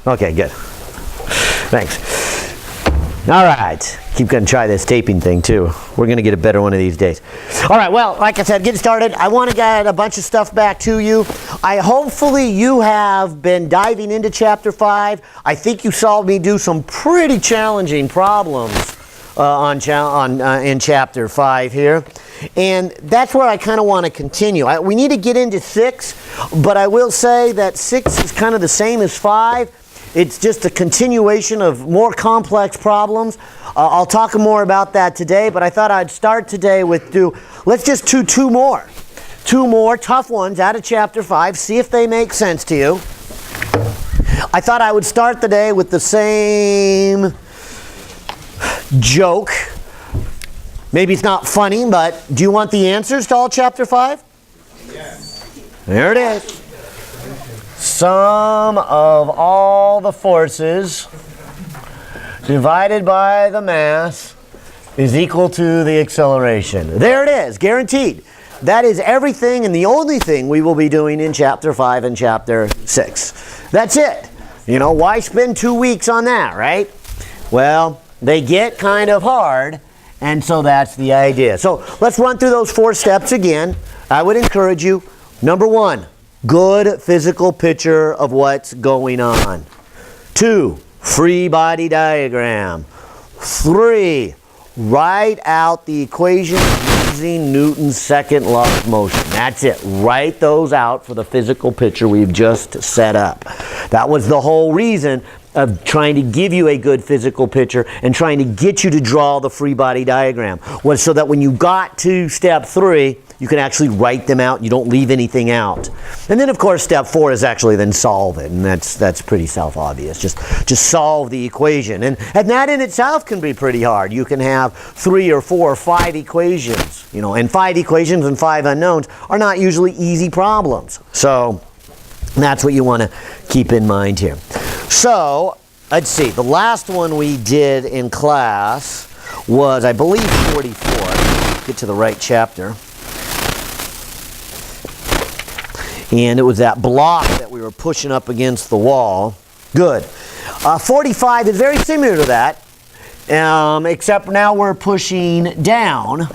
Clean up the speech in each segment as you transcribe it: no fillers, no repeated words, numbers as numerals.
Okay, good. Thanks. All right. Keep going to try this taping thing too. We're going to get a better one of these days. All right, well, like I said, getting started. I want to get a bunch of stuff back to you. Hopefully you have been diving into Chapter 5. I think you saw me do some pretty challenging problems in Chapter 5 here. And that's where I kind of want to continue. We need to get into 6, but I will say that 6 is kind of the same as 5. It's just a continuation of more complex problems. I'll talk more about that today, but I thought I'd start today with let's just do two more tough ones out of Chapter 5, see if they make sense to you. I thought I would start the day with the same joke. Maybe it's not funny, but do you want the answers to all Chapter 5? Yes. There it is. Sum of all the forces divided by the mass is equal to the acceleration. There it is, guaranteed. That is everything and the only thing we will be doing in Chapter 5 and Chapter 6. That's it. You know, why spend 2 weeks on that, right? Well, they get kind of hard, and so that's the idea. So let's run through those 4 steps again. I would encourage you. Number 1. Good physical picture of what's going on. 2, free body diagram. 3, write out the equation using Newton's second law of motion. That's it. Write those out for the physical picture we've just set up. That was the whole reason of trying to give you a good physical picture and trying to get you to draw the free body diagram, was so that when you got to step 3, you can actually write them out. You don't leave anything out. And then, of course, step 4 is actually then solve it, and that's pretty self-obvious. Just solve the equation, and that in itself can be pretty hard. You can have 3 or 4 or 5 equations, you know, and 5 equations and 5 unknowns are not usually easy problems. So that's what you want to keep in mind here. So let's see. The last one we did in class was, I believe, 44. Get to the right chapter. And it was that block that we were pushing up against the wall. Good. 45 is very similar to that, except now we're pushing down.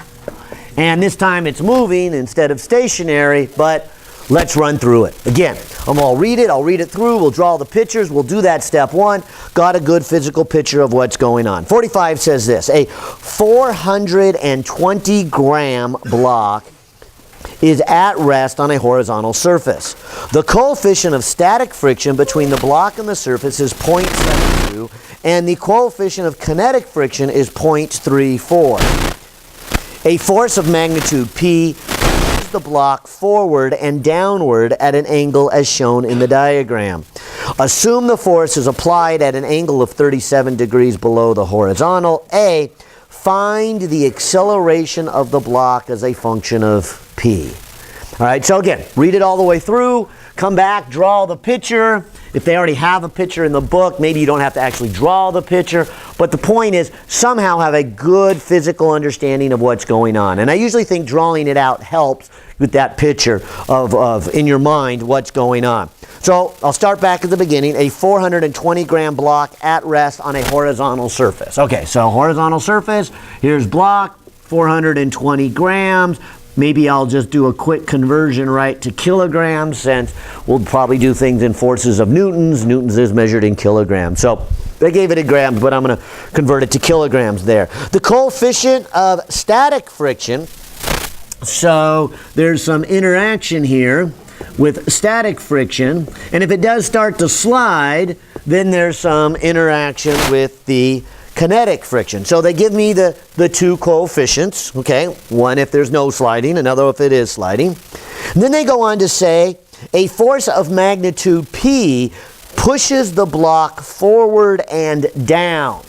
And this time it's moving instead of stationary, but let's run through it. Again, I'll read it through, we'll draw the pictures, we'll do that step 1. Got a good physical picture of what's going on. 45 says this: a 420 gram block is at rest on a horizontal surface. The coefficient of static friction between the block and the surface is 0.72, and the coefficient of kinetic friction is 0.34. A force of magnitude P pushes the block forward and downward at an angle as shown in the diagram. Assume the force is applied at an angle of 37 degrees below the horizontal. A. Find the acceleration of the block as a function of P. All right, so again, read it all the way through, come back, draw the picture. If they already have a picture in the book, maybe you don't have to actually draw the picture. But the point is, somehow have a good physical understanding of what's going on. And I usually think drawing it out helps with that picture of in your mind, what's going on. So I'll start back at the beginning. A 420 gram block at rest on a horizontal surface. Okay, so horizontal surface, here's block, 420 grams. Maybe I'll just do a quick conversion right to kilograms, since we'll probably do things in forces of newtons. Newtons is measured in kilograms. So they gave it in grams, but I'm going to convert it to kilograms there. The coefficient of static friction, so there's some interaction here with static friction, and if it does start to slide, then there's some interaction with the kinetic friction. So they give me the 2 coefficients, okay? One if there's no sliding, another if it is sliding. And then they go on to say a force of magnitude P pushes the block forward and down.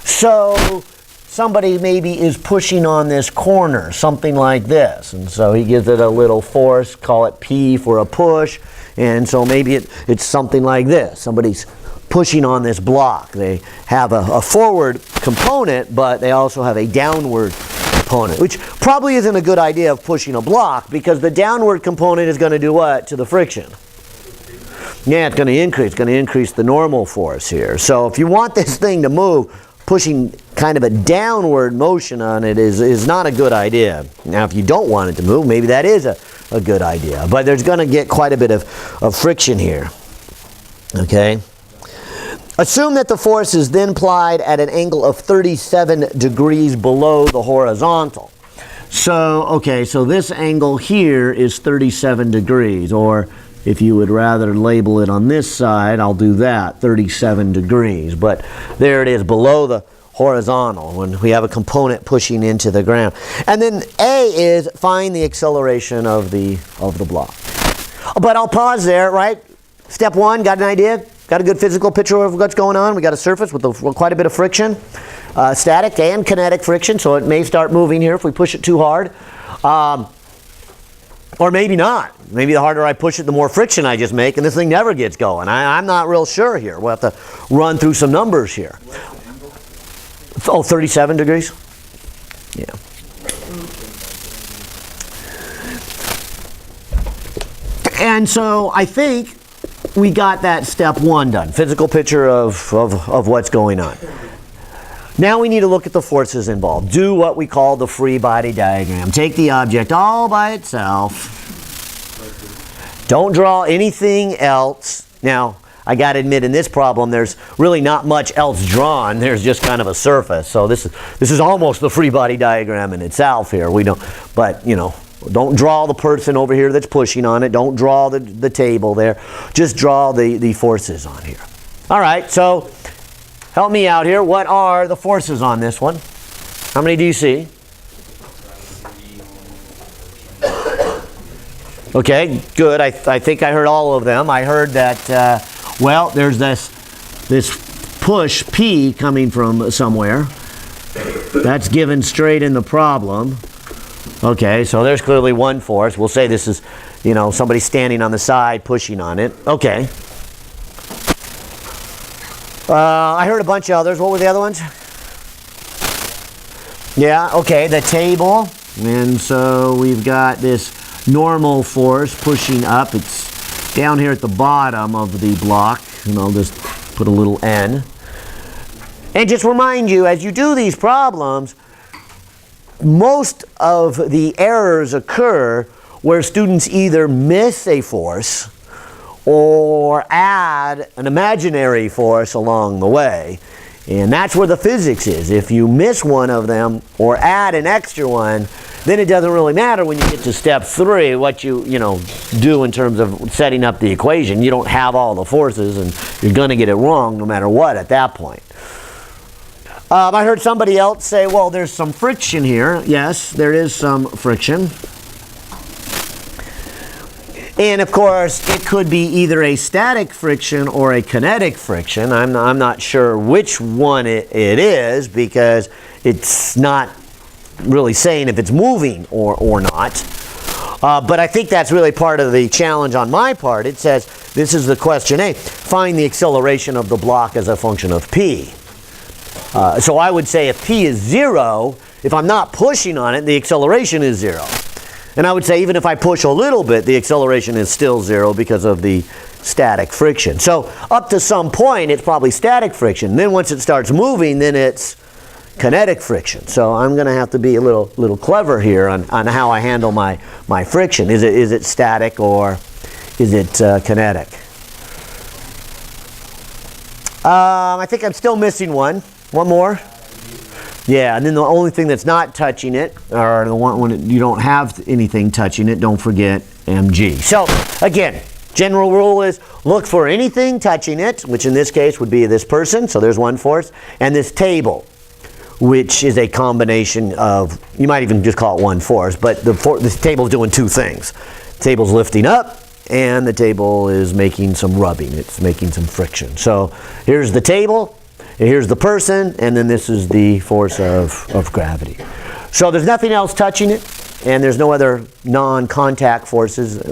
So somebody maybe is pushing on this corner, something like this. And so he gives it a little force, call it P for a push. And so maybe it's something like this. Somebody's pushing on this block. They have a forward component, but they also have a downward component, which probably isn't a good idea of pushing a block, because the downward component is going to do what to the friction? Yeah, it's going to increase. It's going to increase the normal force here. So if you want this thing to move, pushing kind of a downward motion on it is not a good idea. Now, if you don't want it to move, maybe that is a good idea. But there's going to get quite a bit of friction here. Okay? Assume that the force is then applied at an angle of 37 degrees below the horizontal. So, okay, so this angle here is 37 degrees, or if you would rather label it on this side, I'll do that, 37 degrees. But there it is, below the horizontal, when we have a component pushing into the ground. And then A is find the acceleration of the block. But I'll pause there, right? Step one, got an idea? Got a good physical picture of what's going on? We got a surface with quite a bit of friction, static and kinetic friction, so it may start moving here if we push it too hard. Or maybe not. Maybe the harder I push it, the more friction I just make, and this thing never gets going. I'm not real sure here. We'll have to run through some numbers here. Oh, 37 degrees? Yeah. And so I think we got that step one done. Physical picture of what's going on. Now we need to look at the forces involved. Do what we call the free body diagram. Take the object all by itself. Don't draw anything else. Now, I got to admit, in this problem, there's really not much else drawn. There's just kind of a surface. So this is almost the free body diagram in itself here. We don't, but you know, don't draw the person over here that's pushing on it. Don't draw the table there. Just draw the forces on here. All right, so help me out here. What are the forces on this one? How many do you see? Okay, good. I think I heard all of them. I heard that, well, there's this push P coming from somewhere. That's given straight in the problem. Okay, so there's clearly one force. We'll say this is, you know, somebody standing on the side pushing on it. Okay. I heard a bunch of others. What were the other ones? Yeah, okay, the table. And so we've got this normal force pushing up. It's down here at the bottom of the block. And I'll just put a little N. And just remind you, as you do these problems, most of the errors occur where students either miss a force or add an imaginary force along the way. And that's where the physics is. If you miss one of them or add an extra one, then it doesn't really matter when you get to step 3 what you do in terms of setting up the equation. You don't have all the forces and you're going to get it wrong no matter what at that point. I heard somebody else say, well, there's some friction here. Yes, there is some friction. And of course, it could be either a static friction or a kinetic friction. I'm not sure which one it is because it's not really saying if it's moving or not. But I think that's really part of the challenge on my part. It says, this is the question A, find the acceleration of the block as a function of P. So I would say if P is 0, if I'm not pushing on it, the acceleration is 0. And I would say even if I push a little bit, the acceleration is still 0 because of the static friction. So up to some point, it's probably static friction. Then once it starts moving, then it's kinetic friction. So I'm going to have to be a little clever here on how I handle my friction. Is it static or is it kinetic? I think I'm still missing one. One more? Yeah, and then the only thing that's not touching it, or the one when you don't have anything touching it, don't forget mg. So, again, general rule is look for anything touching it, which in this case would be this person, so there's one force, and this table, which is a combination of, you might even just call it one force, but this table is doing two things. The table's lifting up, and the table is making some rubbing. It's making some friction. So, here's the table. Here's the person, and then this is the force of gravity. So there's nothing else touching it, and there's no other non-contact forces.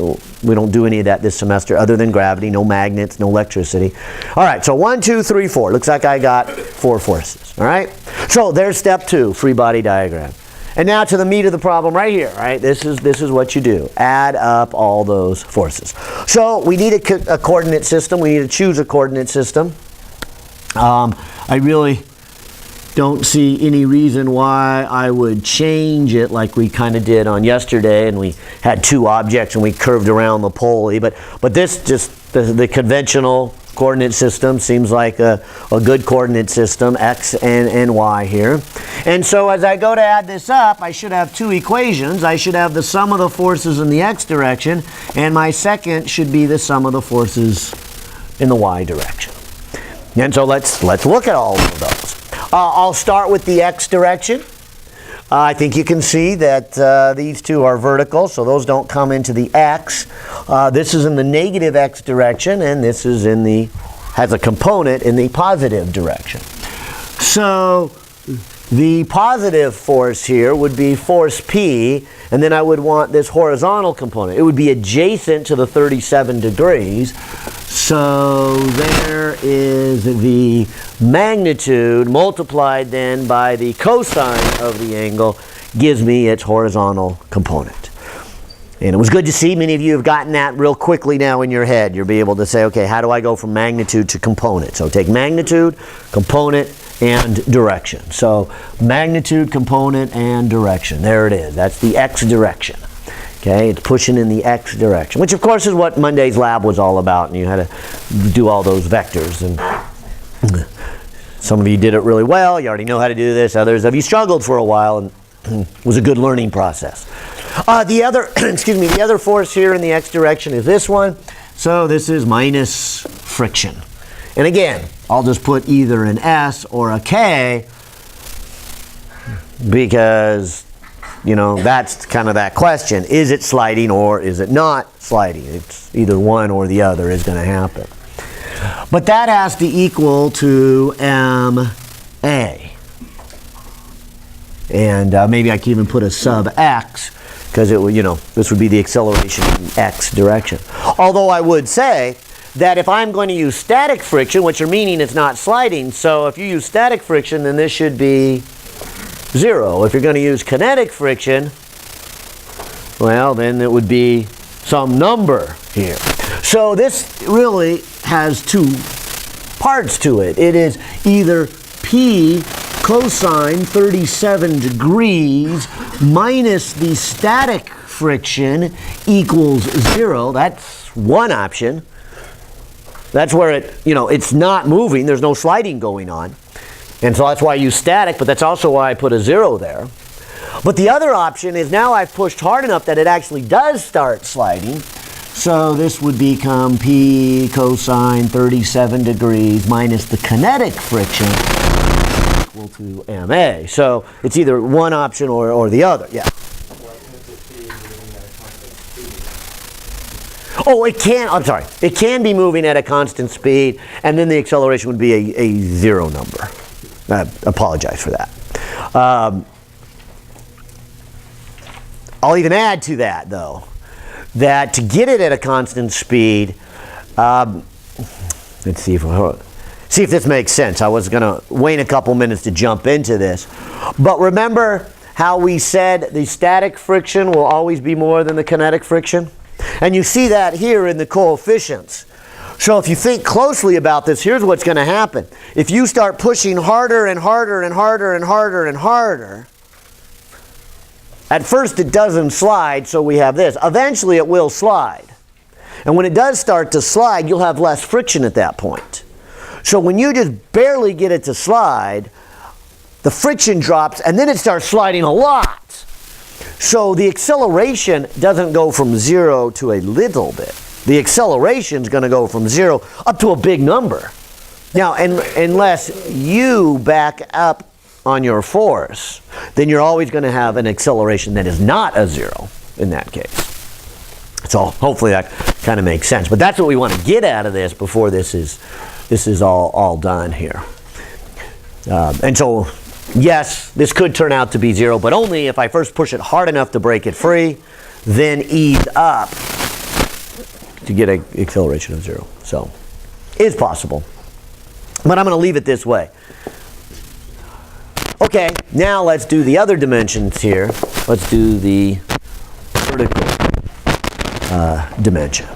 We don't do any of that this semester other than gravity, no magnets, no electricity. All right, so 1, 2, 3, 4. Looks like I got 4 forces. All right? So there's step 2, free body diagram. And now to the meat of the problem right here, right? This is what you do. Add up all those forces. So we need a coordinate system. We need to choose a coordinate system. I really don't see any reason why I would change it like we kind of did on yesterday, and we had two objects and we curved around the pulley. But this just, the conventional coordinate system seems like a good coordinate system, x and y here. And so as I go to add this up, I should have two equations. I should have the sum of the forces in the x direction, and my second should be the sum of the forces in the y direction. And so let's look at all of those. I'll start with the x direction. I think you can see that these two are vertical, so those don't come into the x. This is in the negative x direction, and this is has a component in the positive direction. So the positive force here would be force P, and then I would want this horizontal component. It would be adjacent to the 37 degrees. So there is the magnitude multiplied then by the cosine of the angle gives me its horizontal component. And it was good to see many of you have gotten that real quickly now in your head. You'll be able to say, okay, how do I go from magnitude to component? So take magnitude, component, and direction. So magnitude, component, and direction. There it is. That's the x direction. Okay, it's pushing in the x direction, which of course is what Monday's lab was all about, and you had to do all those vectors. And some of you did it really well. You already know how to do this. Others of you struggled for a while, and it was a good learning process. The other, the other force here in the x direction is this one. So this is minus friction. And again, I'll just put either an S or a K because, you know, that's kind of that question. Is it sliding or is it not sliding? It's either one or the other is going to happen. But that has to equal to MA. And maybe I can even put a sub x because it would, you know, this would be the acceleration in x direction. Although I would say that if I'm going to use static friction, which are meaning it's not sliding, so if you use static friction, then this should be 0. If you're going to use kinetic friction, well, then it would be some number here. So this really has two parts to it. It is either P cosine 37 degrees minus the static friction equals 0. That's one option. That's where it, you know, it's not moving. There's no sliding going on. And so that's why I use static, but that's also why I put a 0 there. But the other option is now I've pushed hard enough that it actually does start sliding. So this would become P cosine 37 degrees minus the kinetic friction equal to MA. So it's either one option or the other. Yeah. Oh, it can, I'm sorry. It can be moving at a constant speed, and then the acceleration would be a 0 number. I apologize for that. I'll even add to that, though, that to get it at a constant speed, let's see if this makes sense. I was going to wait a couple minutes to jump into this. But remember how we said the static friction will always be more than the kinetic friction? And you see that here in the coefficients. So if you think closely about this, here's what's going to happen. If you start pushing harder and harder and harder and harder and harder, at first it doesn't slide, so we have this. Eventually it will slide. And when it does start to slide, you'll have less friction at that point. So when you just barely get it to slide, the friction drops and then it starts sliding a lot. So the acceleration doesn't go from 0 to a little bit. The acceleration is going to go from 0 up to a big number. Now, unless you back up on your force, then you're always going to have an acceleration that is not a 0 in that case. So hopefully that kind of makes sense. But that's what we want to get out of this before this is all done here. And so, yes, this could turn out to be 0, but only if I first push it hard enough to break it free, then ease up to get an acceleration of 0. So, is possible. But I'm going to leave it this way. Okay. Okay, now let's do the other dimensions here. Let's do the vertical dimension.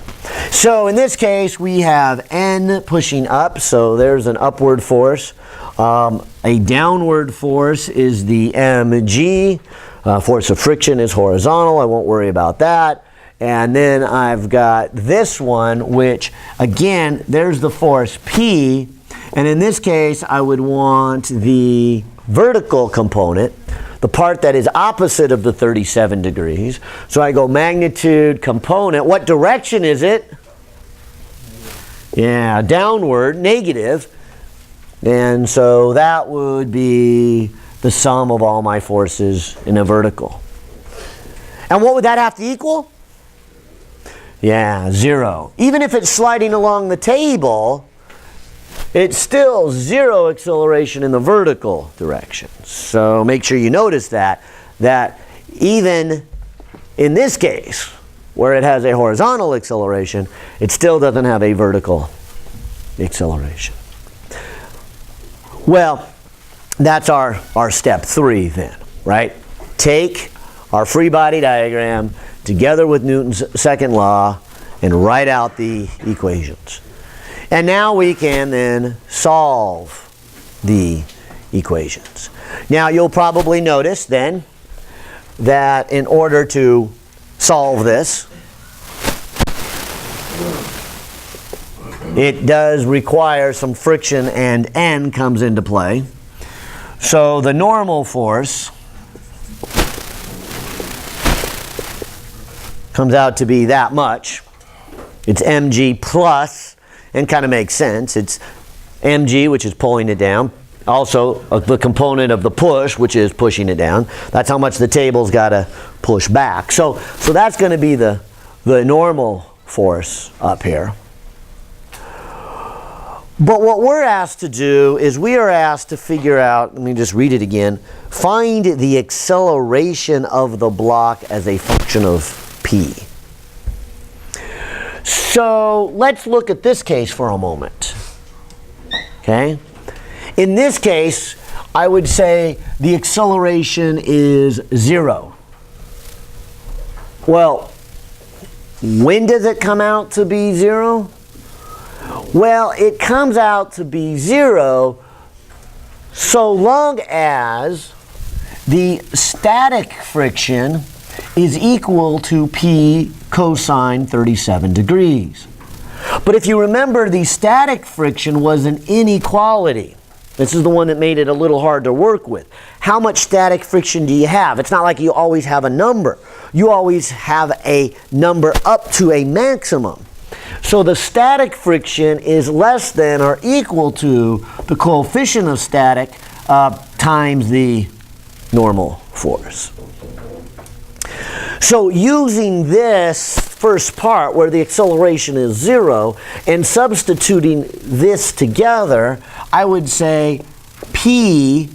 So in this case, we have N pushing up, so there's an upward force. A downward force is the mg. Force of friction is horizontal. I won't worry about that. And then I've got this one, which, again, there's the force P. And in this case, I would want the vertical component, the part that is opposite of the 37 degrees. So I go magnitude component. What direction is it? Yeah, downward, negative. And so that would be the sum of all my forces in a vertical. And what would that have to equal? Yeah, 0. Even if it's sliding along the table, it's still 0 acceleration in the vertical direction. So make sure you notice that even in this case, where it has a horizontal acceleration, it still doesn't have a vertical acceleration. Well, that's our step 3 then, right? Take our free body diagram together with Newton's second law and write out the equations. And now we can then solve the equations. Now you'll probably notice then that in order to solve this, it does require some friction, and N comes into play. So the normal force comes out to be that much. It's mg plus, and kind of makes sense. It's mg, which is pulling it down. Also, the component of the push, which is pushing it down. That's how much the table's got to push back. So that's going to be the normal force up here. But what we're asked to do is we are asked to figure out, let me just read it again, find the acceleration of the block as a function of p. So let's look at this case for a moment. Okay? In this case, I would say the acceleration is 0. Well, when does it come out to be 0? Well, it comes out to be 0 so long as the static friction is equal to P cosine 37 degrees. But if you remember, the static friction was an inequality. This is the one that made it a little hard to work with. How much static friction do you have? It's not like you always have a number. You always have a number up to a maximum. So the static friction is less than or equal to the coefficient of static times the normal force. So using this first part where the acceleration is 0 and substituting this together, I would say P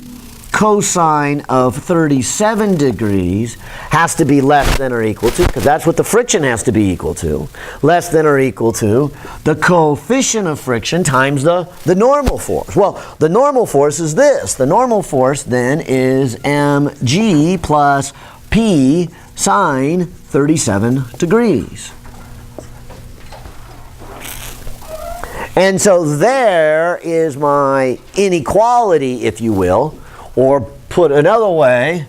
cosine of 37 degrees has to be less than or equal to, because that's what the friction has to be equal to, less than or equal to the coefficient of friction times the normal force. Well, the normal force is this. The normal force then is mg plus P sine 37 degrees. And so there is my inequality, if you will, or put another way,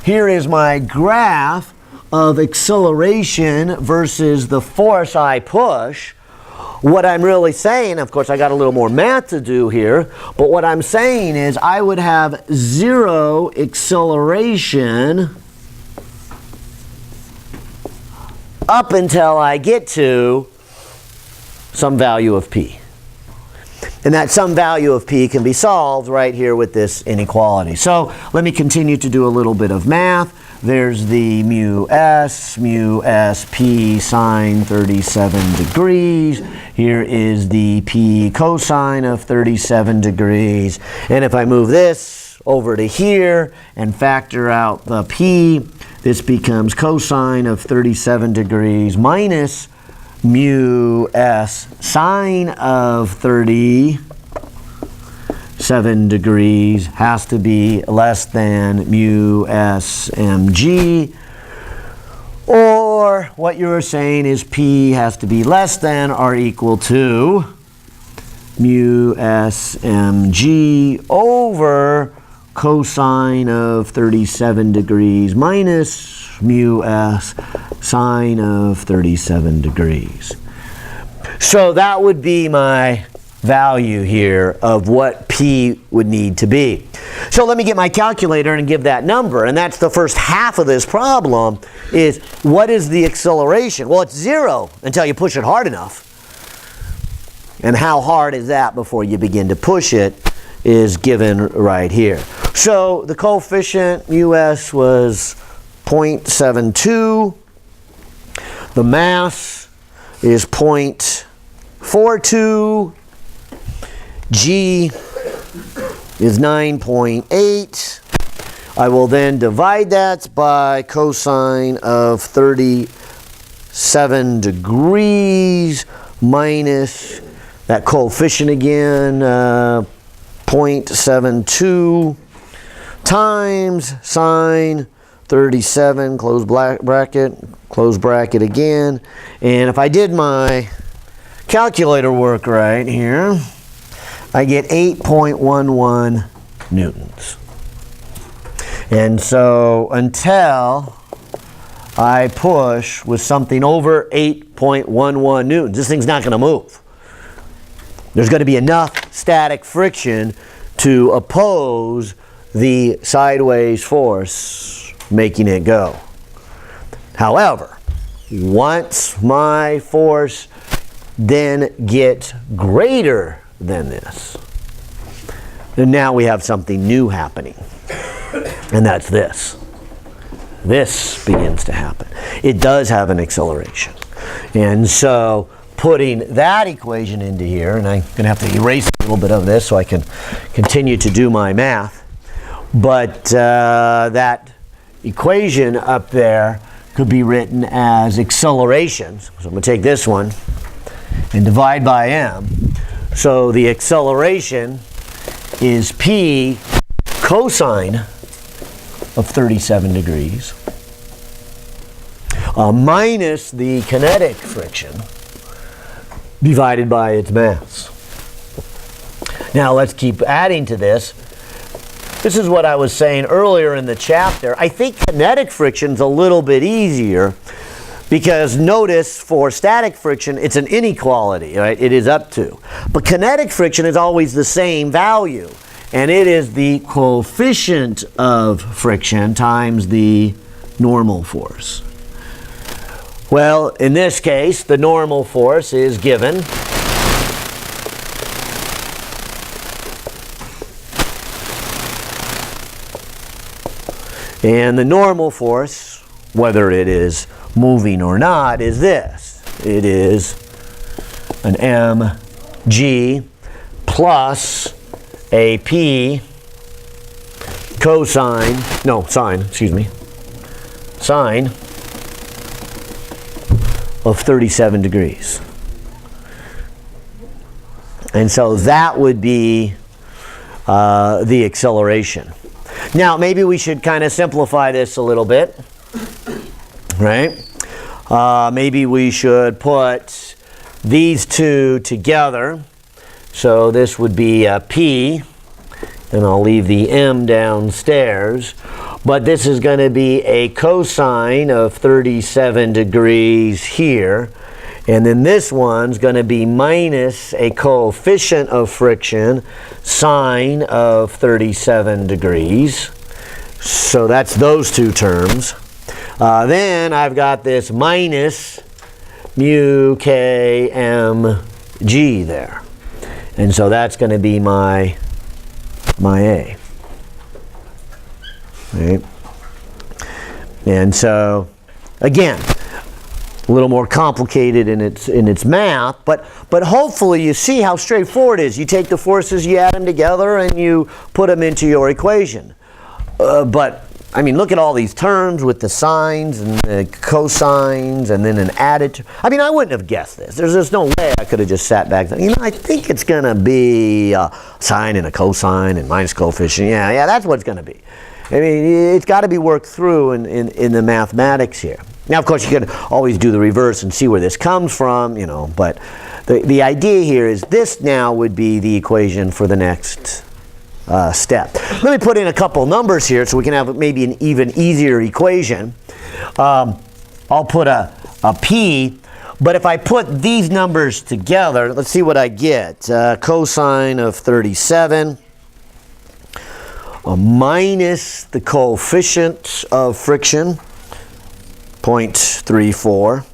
here is my graph of acceleration versus the force I push. What I'm really saying, of course I got a little more math to do here, but what I'm saying is I would have 0 acceleration up until I get to some value of P. And that some value of P can be solved right here with this inequality. So let me continue to do a little bit of math. There's the mu s P sine 37 degrees. Here is the P cosine of 37 degrees. And if I move this over to here and factor out the P, this becomes cosine of 37 degrees minus mu s sine of 37 37 degrees has to be less than mu s mg, or what you're saying is P has to be less than or equal to mu s mg over cosine of 37 degrees minus mu s sine of 37 degrees. So that would be my value here of what P would need to be. So let me get my calculator and give that number, and that's the first half of this problem is what is the acceleration? Well, it's 0 until you push it hard enough. And how hard is that before you begin to push it is given right here. So the coefficient US was 0.72. The mass is 0.42. G is 9.8. I will then divide that by cosine of 37 degrees minus that coefficient again, 0.72 times sine 37, close bracket again. And if I did my calculator work right here, I get 8.11 newtons. And so until I push with something over 8.11 newtons, this thing's not going to move. There's going to be enough static friction to oppose the sideways force making it go. However, once my force then gets greater than this, then now we have something new happening. And that's this. This begins to happen. It does have an acceleration. And so putting that equation into here, and I'm going to have to erase a little bit of this so I can continue to do my math, but that equation up there could be written as acceleration. So I'm going to take this one and divide by m. So the acceleration is P cosine of 37 degrees minus the kinetic friction divided by its mass. Now let's keep adding to this. This is what I was saying earlier in the chapter. I think kinetic friction's a little bit easier because notice for static friction it's an inequality, right? It is up to. But kinetic friction is always the same value, and it is the coefficient of friction times the normal force. Well, in this case, the normal force is given. And the normal force, whether it is moving or not, is this. It is an mg plus a p cosine, no, sine, excuse me, sine of 37 degrees. And so that would be the acceleration. Now, maybe we should kind of simplify this a little bit, right? Maybe we should put these two together. So this would be P, and I'll leave the M downstairs. But this is going to be a cosine of 37 degrees here. And then this one's going to be minus a coefficient of friction, sine of 37 degrees. So that's those two terms. Then I've got this minus mu k m g there. And so that's going to be my A. Right? And so, again, a little more complicated in its math, but hopefully you see how straightforward it is. You take the forces, you add them together, and you put them into your equation. But I mean, look at all these terms with the sines and the cosines and then an added. I mean, I wouldn't have guessed this. There's no way I could have just sat back. You know, I think it's going to be a sine and a cosine and minus coefficient. Yeah, that's what it's going to be. I mean, it's got to be worked through in the mathematics here. Now, of course, you can always do the reverse and see where this comes from, you know, but the idea here is this now would be the equation for the next step. Let me put in a couple numbers here so we can have maybe an even easier equation. I'll put a p, but if I put these numbers together, let's see what I get. Cosine of 37 minus the coefficient of friction, 0.34,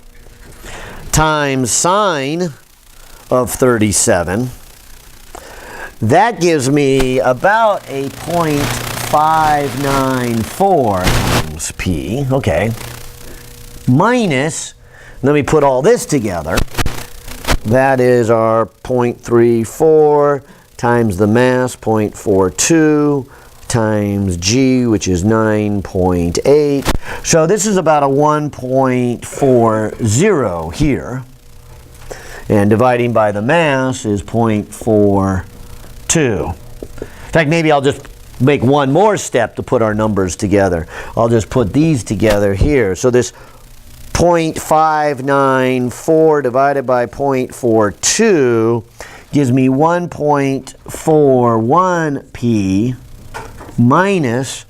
times sine of 37. That gives me about a 0.594 times p, okay, minus, let me put all this together, that is our 0.34 times the mass, 0.42, times g, which is 9.8. So this is about a 1.40 here, and dividing by the mass is 0.42. In fact, maybe I'll just make one more step to put our numbers together. I'll just put these together here. So this 0.594 divided by 0.42 gives me 1.41 p minus,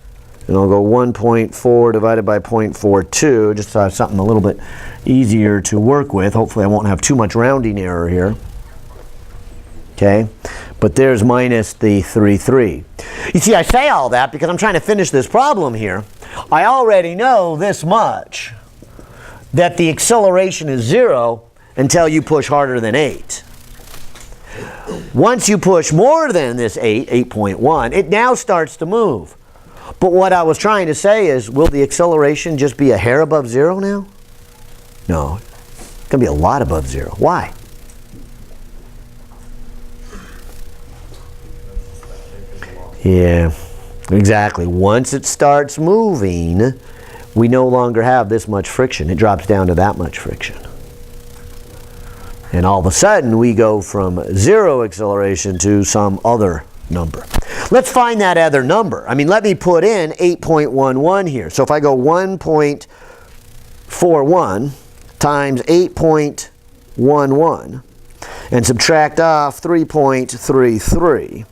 and I'll go 1.4 divided by 0.42, just to have something a little bit easier to work with. Hopefully I won't have too much rounding error here. Okay, but there's minus the 3.3. You see, I say all that because I'm trying to finish this problem here. I already know this much, that the acceleration is 0 until you push harder than 8. Once you push more than this 8.1, it now starts to move. But what I was trying to say is, will the acceleration just be a hair above 0 now? No, it's going to be a lot above 0. Why? Yeah, exactly. Once it starts moving, we no longer have this much friction. It drops down to that much friction. And all of a sudden, we go from 0 acceleration to some other number. Let's find that other number. I mean, let me put in 8.11 here. So if I go 1.41 times 8.11 and subtract off 3.33,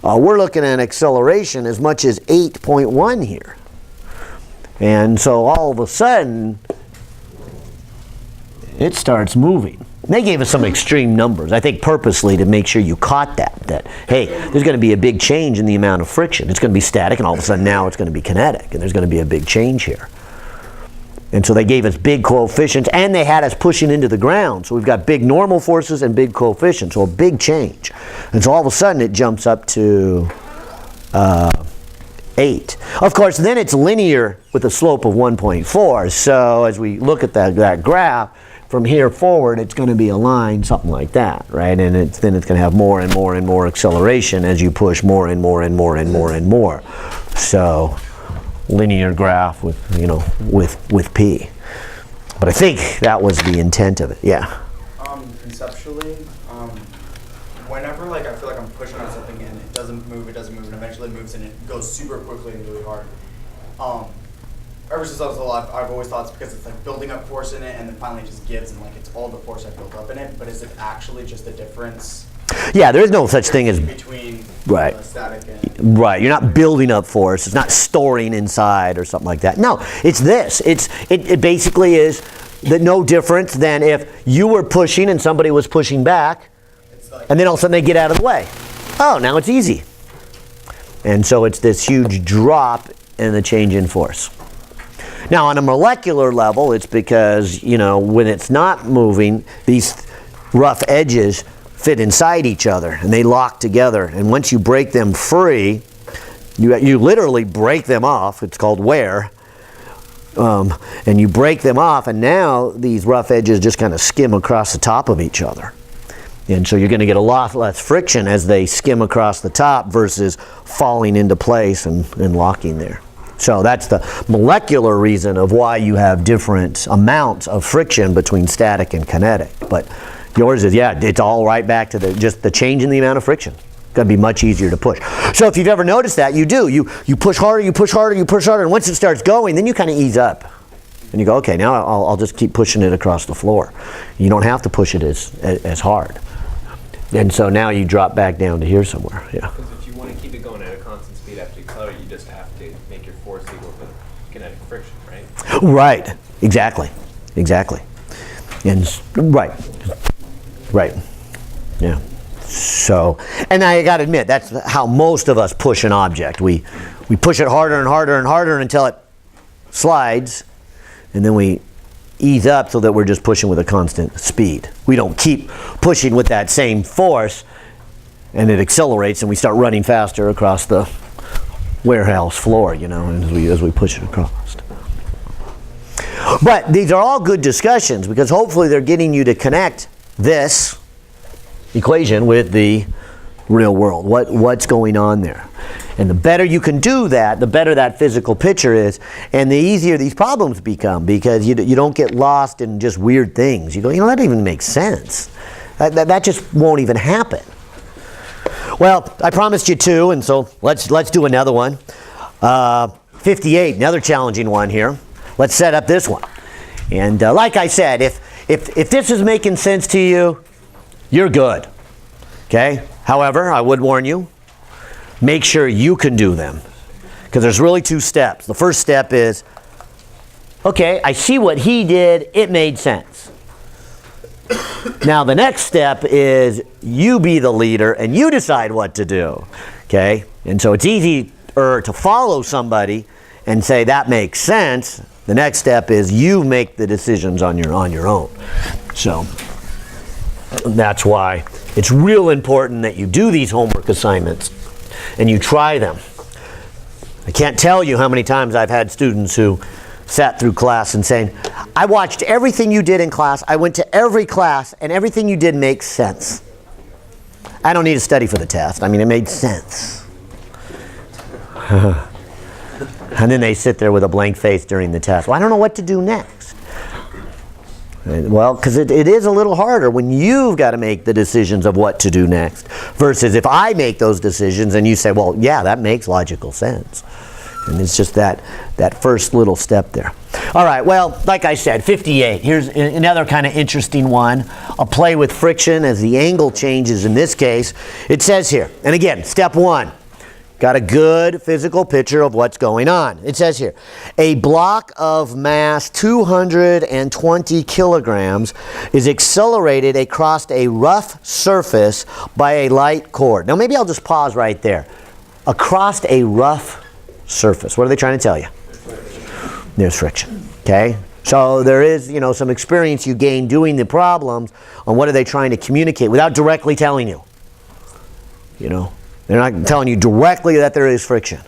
we're looking at an acceleration as much as 8.1 here. And so all of a sudden, it starts moving. They gave us some extreme numbers, I think purposely to make sure you caught that, hey, there's going to be a big change in the amount of friction. It's going to be static, and all of a sudden now it's going to be kinetic, and there's going to be a big change here. And so they gave us big coefficients, and they had us pushing into the ground. So we've got big normal forces and big coefficients, so a big change. And so all of a sudden it jumps up to 8. Of course, then it's linear with a slope of 1.4. So as we look at that graph, from here forward, it's going to be a line, something like that, right? And then it's going to have more and more and more acceleration as you push more and more and more and more and more. So linear graph with, you know, with p. But I think that was the intent of it. Yeah. Conceptually, whenever like I feel like I'm pushing on something and it doesn't move, and eventually moves and it goes super quickly and really hard. Ever since I was alive, I've always thought it's because it's like building up force in it and then finally just gives, and like it's all the force I built up in it. But is it actually just a difference? Yeah, there is no such thing as between right. Static and right. You're not building up force. It's not storing inside or something like that. No, it's this. It basically is no different than if you were pushing and somebody was pushing back, like, and then all of a sudden they get out of the way. Oh, now it's easy. And so it's this huge drop in the change in force. Now, on a molecular level, it's because, you know, when it's not moving, these rough edges fit inside each other and they lock together. And once you break them free, you literally break them off. It's called wear. And you break them off, and now these rough edges just kind of skim across the top of each other. And so you're going to get a lot less friction as they skim across the top versus falling into place and locking there. So that's the molecular reason of why you have different amounts of friction between static and kinetic. But yours is, yeah, it's all right back to just the change in the amount of friction. It's going to be much easier to push. So if you've ever noticed that, you do. You push harder, you push harder, you push harder, and once it starts going, then you kind of ease up. And you go, okay, now I'll just keep pushing it across the floor. You don't have to push it as hard. And so now you drop back down to here somewhere. Yeah. Because if you want to keep it going at a constant speed after you accelerate, you just have to make your force equal to kinetic friction, right? Right. Exactly. Exactly. And right. Yeah. So, and I got to admit, that's how most of us push an object. We push it harder and harder and harder until it slides, and then we ease up so that we're just pushing with a constant speed. We don't keep pushing with that same force and it accelerates and we start running faster across the warehouse floor, you know, as we push it across. But these are all good discussions because hopefully they're getting you to connect this equation with the real world. What's going on there? And the better you can do that, the better that physical picture is, and the easier these problems become because you don't get lost in just weird things. You go, that doesn't even make sense. That just won't even happen. Well, I promised you two, and so let's do another one. 58, another challenging one here. Let's set up this one. And like I said, if this is making sense to you, you're good. Okay? However, I would warn you, make sure you can do them. Because there's really two steps. The first step is, okay, I see what he did, it made sense. Now the next step is you be the leader and you decide what to do. Okay? And so it's easier to follow somebody and say that makes sense. The next step is you make the decisions on your own. So that's why it's real important that you do these homework assignments and you try them. I can't tell you how many times I've had students who sat through class and saying, I watched everything you did in class, I went to every class, and everything you did makes sense. I don't need to study for the test. I mean, it made sense. And then they sit there with a blank face during the test. Well, I don't know what to do next. Well, because it is a little harder when you've got to make the decisions of what to do next versus if I make those decisions and you say, well, yeah, that makes logical sense. And it's just that first little step there. All right, well, like I said, 58. Here's another kind of interesting one. A play with friction as the angle changes in this case. It says here, and again, step one. Got a good physical picture of what's going on. It says here, a block of mass 220 kilograms is accelerated across a rough surface by a light cord. Now maybe I'll just pause right there. Across a rough surface. What are they trying to tell you? There's friction. Okay? So there is, some experience you gain doing the problems on what are they trying to communicate without directly telling you. They're not telling you directly that there is friction,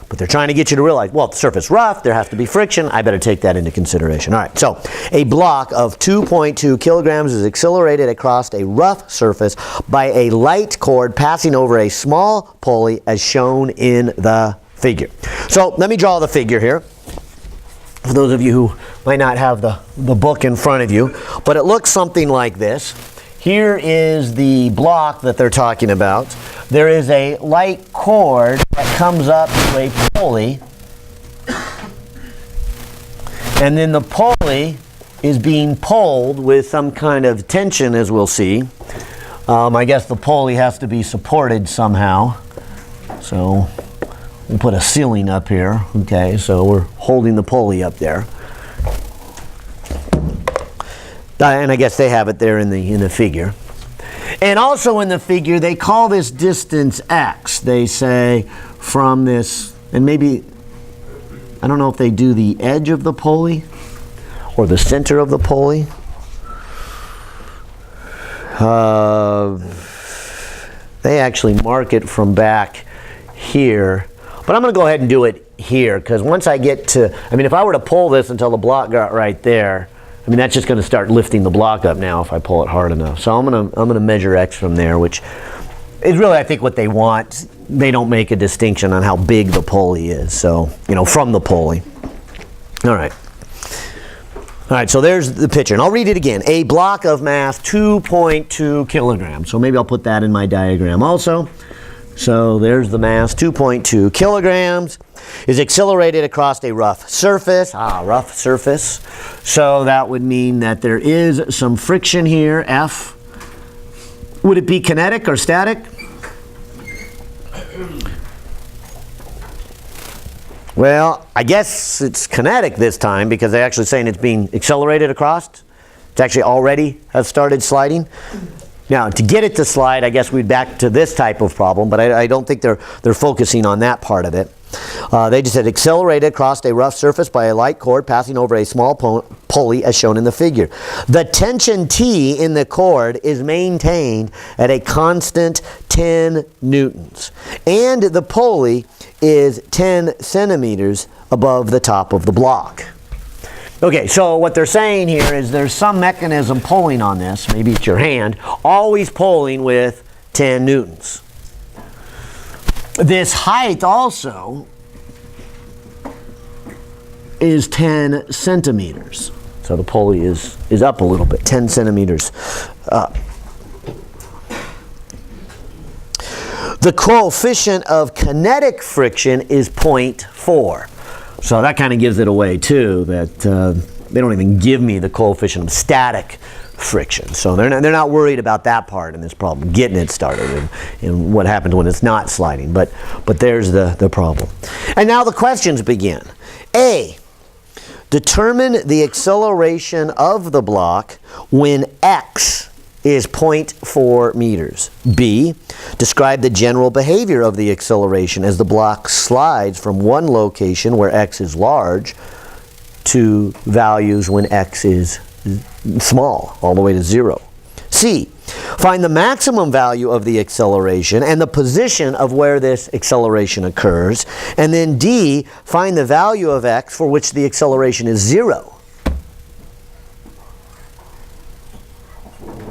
but they're trying to get you to realize, well, if the surface rough, there has to be friction. I better take that into consideration. All right, so a block of 2.2 kilograms is accelerated across a rough surface by a light cord passing over a small pulley as shown in the figure. So let me draw the figure here. For those of you who might not have the book in front of you, but it looks something like this. Here is the block that they're talking about. There is a light cord that comes up to a pulley. And then the pulley is being pulled with some kind of tension, as we'll see. I guess the pulley has to be supported somehow. So we'll put a ceiling up here. Okay, so we're holding the pulley up there. And I guess they have it there in the figure. And also in the figure, they call this distance x. They say from this, and maybe, I don't know if they do the edge of the pulley or the center of the pulley. They actually mark it from back here. But I'm going to go ahead and do it here, because once I get to, if I were to pull this until the block got right there, that's just going to start lifting the block up now if I pull it hard enough. So I'm going to measure x from there, which is really, I think, what they want. They don't make a distinction on how big the pulley is, so, from the pulley. All right. All right, so there's the picture, and I'll read it again. A block of mass 2.2 kilograms. So maybe I'll put that in my diagram also. So there's the mass, 2.2 kilograms, is accelerated across a rough surface. Rough surface. So that would mean that there is some friction here, F. Would it be kinetic or static? Well, I guess it's kinetic this time because they're actually saying it's being accelerated across. It's actually already has started sliding. Now, to get it to slide, I guess we'd back to this type of problem, but I don't think they're focusing on that part of it. They just said accelerated across a rough surface by a light cord passing over a small pulley as shown in the figure. The tension T in the cord is maintained at a constant 10 newtons. And the pulley is 10 centimeters above the top of the block. Okay, so what they're saying here is there's some mechanism pulling on this, maybe it's your hand, always pulling with 10 newtons. This height also is 10 centimeters. So the pulley is up a little bit, 10 centimeters up. The coefficient of kinetic friction is 0.4. So that kind of gives it away too, that they don't even give me the coefficient of static friction. So they're not worried about that part in this problem, getting it started and what happens when it's not sliding. But there's the problem. And now the questions begin. A, determine the acceleration of the block when x is 0.4 meters. B, describe the general behavior of the acceleration as the block slides from one location where x is large to values when x is small, all the way to 0. C, find the maximum value of the acceleration and the position of where this acceleration occurs. And then D, find the value of x for which the acceleration is 0.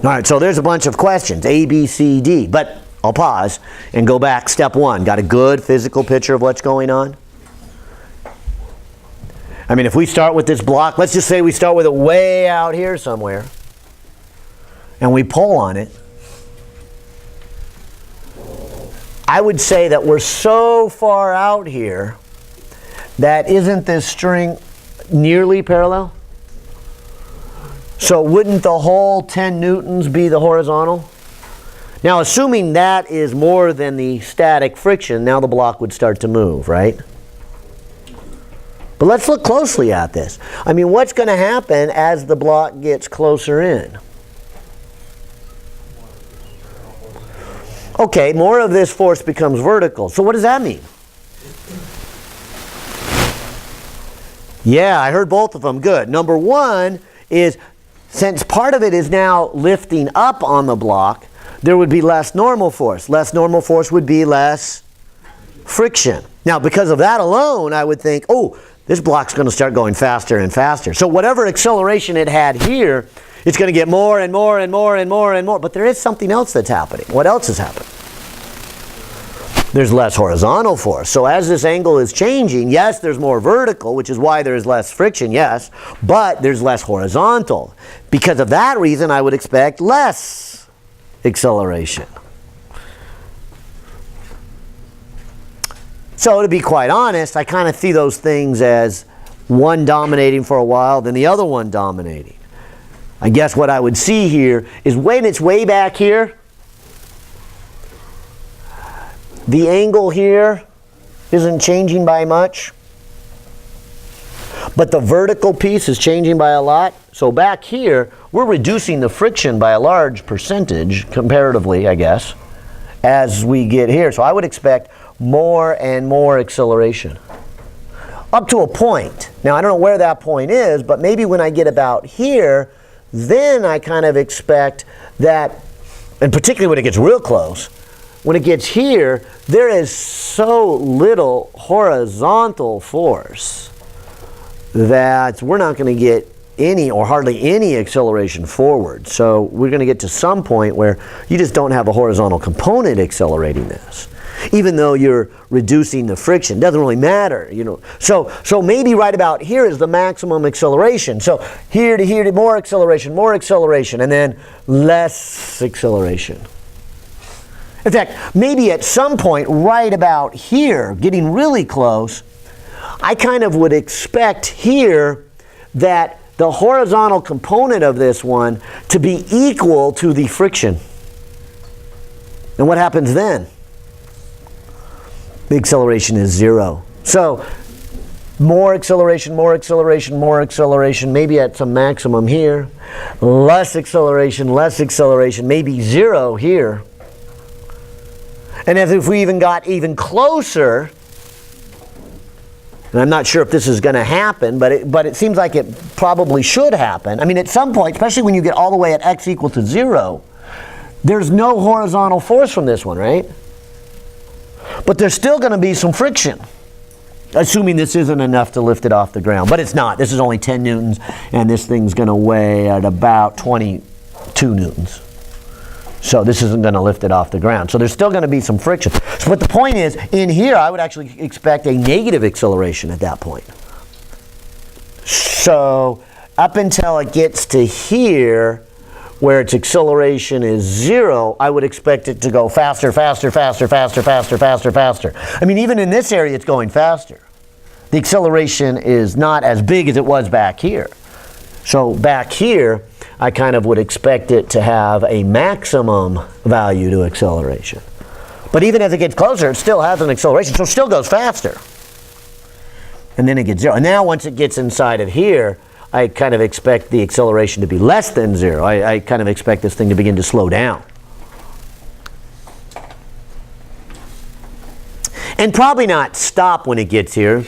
All right, so there's a bunch of questions, A, B, C, D. But I'll pause and go back. Step 1, got a good physical picture of what's going on? I mean, if we start with this block, let's just say we start with it way out here somewhere, and we pull on it. I would say that we're so far out here that isn't this string nearly parallel? So wouldn't the whole 10 newtons be the horizontal? Now, assuming that is more than the static friction, now the block would start to move, right? But let's look closely at this. I mean, what's going to happen as the block gets closer in? Okay, more of this force becomes vertical. So what does that mean? Yeah, I heard both of them. Good. Number one is, since part of it is now lifting up on the block, there would be less normal force. Less normal force would be less friction. Now, because of that alone, I would think, oh, this block's going to start going faster and faster. So whatever acceleration it had here, it's going to get more and more and more and more and more. But there is something else that's happening. What else is happening? There's less horizontal force. So as this angle is changing, yes, there's more vertical, which is why there's less friction, yes, but there's less horizontal. Because of that reason, I would expect less acceleration. So to be quite honest, I kind of see those things as one dominating for a while, then the other one dominating. I guess what I would see here is when it's way back here, the angle here isn't changing by much, but the vertical piece is changing by a lot. So back here, we're reducing the friction by a large percentage, comparatively, I guess, as we get here. So I would expect more and more acceleration. Up to a point. Now, I don't know where that point is, but maybe when I get about here, then I kind of expect that, and particularly when it gets real close, when it gets here, there is so little horizontal force that we're not going to get any or hardly any acceleration forward. So we're going to get to some point where you just don't have a horizontal component accelerating this, even though you're reducing the friction. Doesn't really matter, you know. So maybe right about here is the maximum acceleration. So here to more acceleration, and then less acceleration. In fact, maybe at some point right about here, getting really close, I kind of would expect here that the horizontal component of this one to be equal to the friction. And what happens then? The acceleration is 0. So more acceleration, maybe at some maximum here. Less acceleration, maybe 0 here. And if we even got even closer, and I'm not sure if this is going to happen, but it seems like it probably should happen. I mean, at some point, especially when you get all the way at x equal to 0, there's no horizontal force from this one, right? But there's still going to be some friction, assuming this isn't enough to lift it off the ground. But it's not. This is only 10 newtons, and this thing's going to weigh at about 22 newtons. So this isn't going to lift it off the ground. So there's still going to be some friction. But the point is, in here, I would actually expect a negative acceleration at that point. So up until it gets to here, where its acceleration is 0, I would expect it to go faster. I mean, even in this area, it's going faster. The acceleration is not as big as it was back here. So back here, I kind of would expect it to have a maximum value to acceleration. But even as it gets closer, it still has an acceleration, so it still goes faster. And then it gets 0. And now once it gets inside of here, I kind of expect the acceleration to be less than 0. I kind of expect this thing to begin to slow down. And probably not stop when it gets here.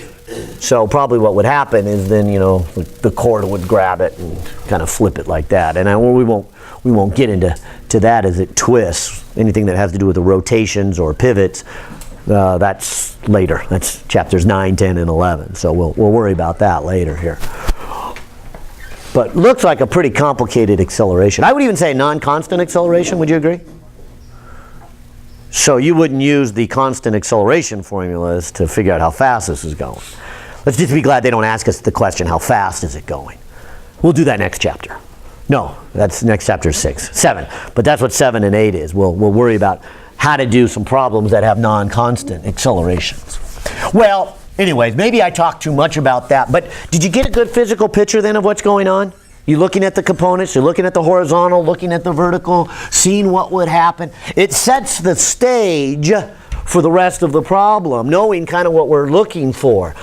So probably what would happen is then, you know, the cord would grab it and kind of flip it like that. And we won't get into that as it twists. Anything that has to do with the rotations or pivots, that's later. That's chapters 9, 10, and 11. So we'll worry about that later here. But looks like a pretty complicated acceleration. I would even say non-constant acceleration. Would you agree? So you wouldn't use the constant acceleration formulas to figure out how fast this is going. Let's just be glad they don't ask us the question, how fast is it going? We'll do that next chapter. No, that's next chapter 7. But that's what 7 and 8 is. We'll worry about how to do some problems that have non-constant accelerations. Well, anyways, maybe I talked too much about that. But did you get a good physical picture then of what's going on? You're looking at the components, you're looking at the horizontal, looking at the vertical, seeing what would happen. It sets the stage for the rest of the problem, knowing kind of what we're looking for.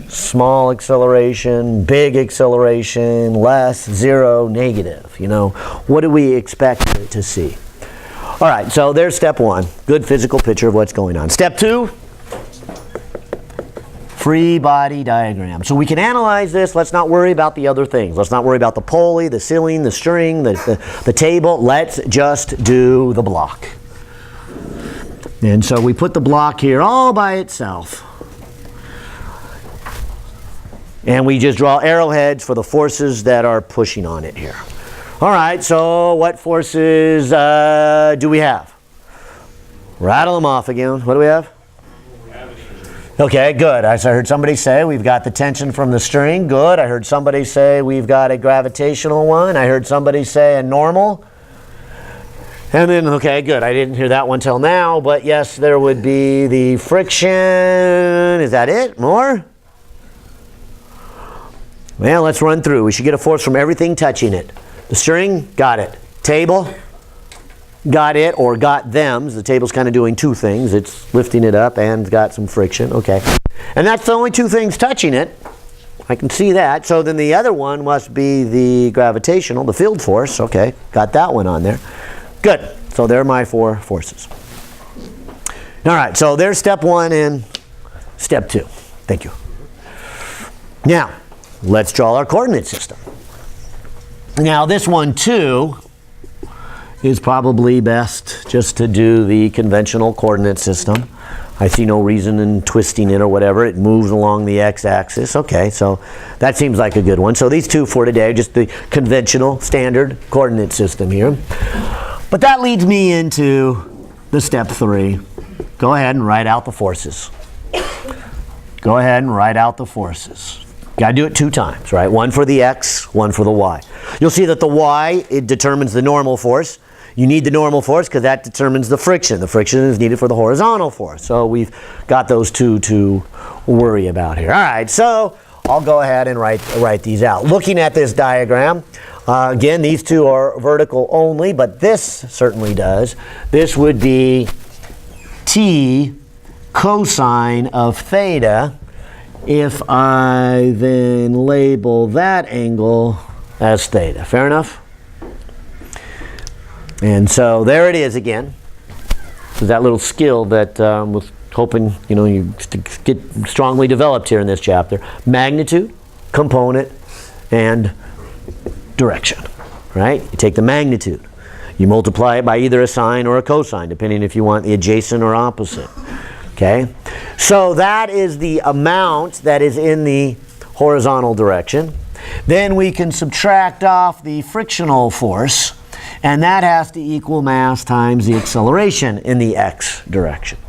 Small acceleration, big acceleration, less, 0, negative. You know, what do we expect to see? All right, so there's step 1, good physical picture of what's going on. Step 2, free body diagram. So we can analyze this. Let's not worry about the other things. Let's not worry about the pulley, the ceiling, the string, the table. Let's just do the block. And so we put the block here all by itself. And we just draw arrowheads for the forces that are pushing on it here. All right, so what forces do we have? Rattle them off again. What do we have? Okay, good. I heard somebody say we've got the tension from the string. Good. I heard somebody say we've got a gravitational one. I heard somebody say a normal. And then, okay, good. I didn't hear that one till now, but yes, there would be the friction. Is that it? More? Well, let's run through. We should get a force from everything touching it. The string, got it. Table, got it, or got them. The table's kind of doing two things. It's lifting it up and got some friction. Okay. And that's the only two things touching it. I can see that. So then the other one must be the gravitational, the field force. Okay, got that one on there. Good. So there are my four forces. All right, so there's step 1 and step 2. Thank you. Now, let's draw our coordinate system. Now this one too is probably best just to do the conventional coordinate system. I see no reason in twisting it or whatever. It moves along the x-axis. Okay, so that seems like a good one. So these two for today, just the conventional standard coordinate system here. But that leads me into the step 3. Go ahead and write out the forces. Go ahead and write out the forces. Got to do it 2 times, right? One for the x, one for the y. You'll see that the y, it determines the normal force. You need the normal force because that determines the friction. The friction is needed for the horizontal force. So we've got those 2 to worry about here. All right, so I'll go ahead and write these out. Looking at this diagram, again, these 2 are vertical only, but this certainly does. This would be t cosine of theta if I then label that angle as theta. Fair enough? And so there it is again. So that little skill that was hoping you to get strongly developed here in this chapter. Magnitude, component, and direction. Right? You take the magnitude. You multiply it by either a sine or a cosine, depending if you want the adjacent or opposite. Okay? So that is the amount that is in the horizontal direction. Then we can subtract off the frictional force, and that has to equal mass times the acceleration in the x direction.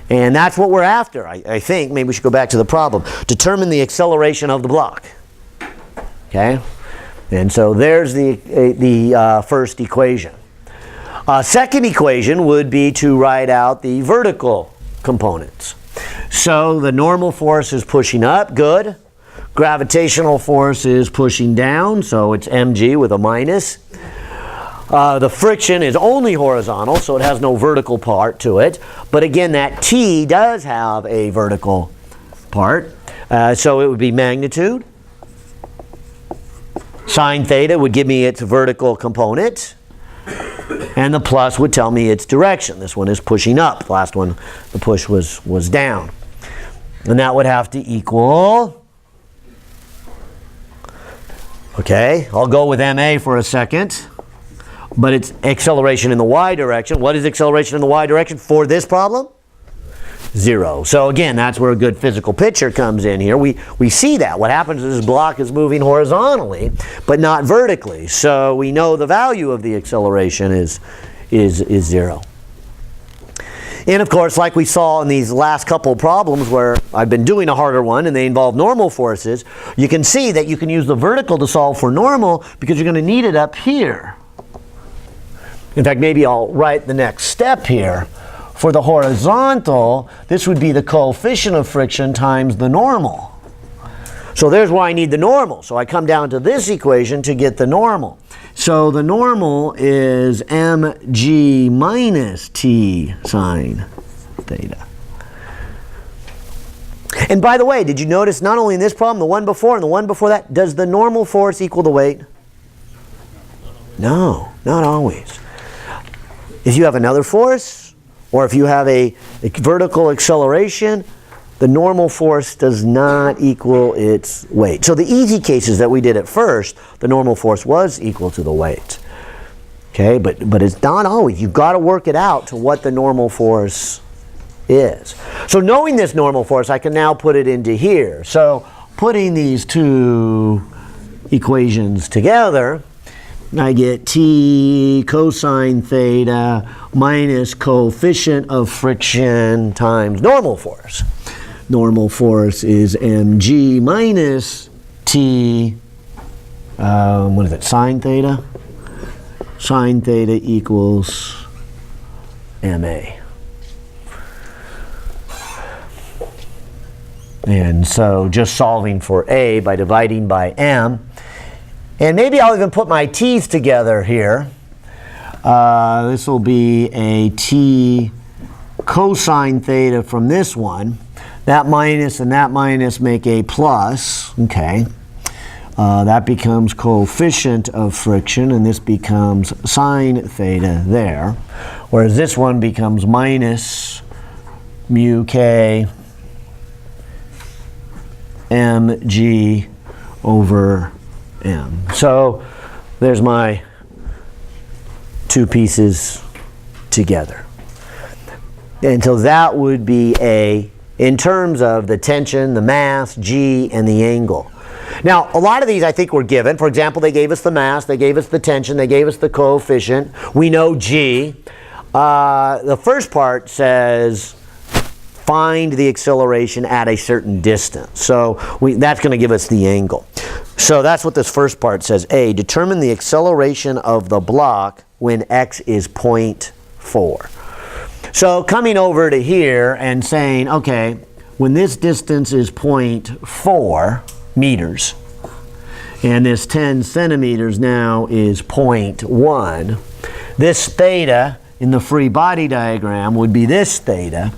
And that's what we're after, I think. Maybe we should go back to the problem. Determine the acceleration of the block. Okay? And so there's the first equation. Second equation would be to write out the vertical components. So the normal force is pushing up, good. Gravitational force is pushing down, so it's mg with a minus. The friction is only horizontal, so it has no vertical part to it. But again, that t does have a vertical part. So it would be magnitude. Sine theta would give me its vertical component. And the plus would tell me its direction. This one is pushing up. The last one, the push was down. And that would have to equal... Okay, I'll go with ma for a second. But it's acceleration in the y direction. What is acceleration in the y direction for this problem? 0. So again, that's where a good physical picture comes in here. We see that. What happens is this block is moving horizontally, but not vertically. So we know the value of the acceleration is 0. And of course, like we saw in these last couple problems where I've been doing a harder one and they involve normal forces, you can see that you can use the vertical to solve for normal because you're going to need it up here. In fact, maybe I'll write the next step here. For the horizontal, this would be the coefficient of friction times the normal. So there's why I need the normal. So I come down to this equation to get the normal. So the normal is mg minus t sine theta. And by the way, did you notice not only in this problem, the one before and the one before that, does the normal force equal the weight? No, not always. If you have another force, or if you have a vertical acceleration, the normal force does not equal its weight. So the easy cases that we did at first, the normal force was equal to the weight. Okay, but it's not always. You've got to work it out to what the normal force is. So knowing this normal force, I can now put it into here. So putting these two equations together, I get t cosine theta minus coefficient of friction times normal force. Normal force is mg minus t, what is it, sine theta? Sine theta equals ma. And so just solving for a by dividing by m. And maybe I'll even put my t's together here. This will be a t cosine theta from this one. That minus and that minus make a plus. Okay. That becomes coefficient of friction, and this becomes sine theta there. Whereas this one becomes minus mu k mg over m. So there's my two pieces together. And so that would be A in terms of the tension, the mass, G, and the angle. Now, a lot of these I think were given. For example, they gave us the mass, they gave us the tension, they gave us the coefficient. We know G. The first part says find the acceleration at a certain distance. So that's going to give us the angle. So that's what this first part says. A, determine the acceleration of the block when x is 0.4. So coming over to here and saying, okay, when this distance is 0.4 meters, and this 10 centimeters now is 0.1, this theta in the free body diagram would be this theta.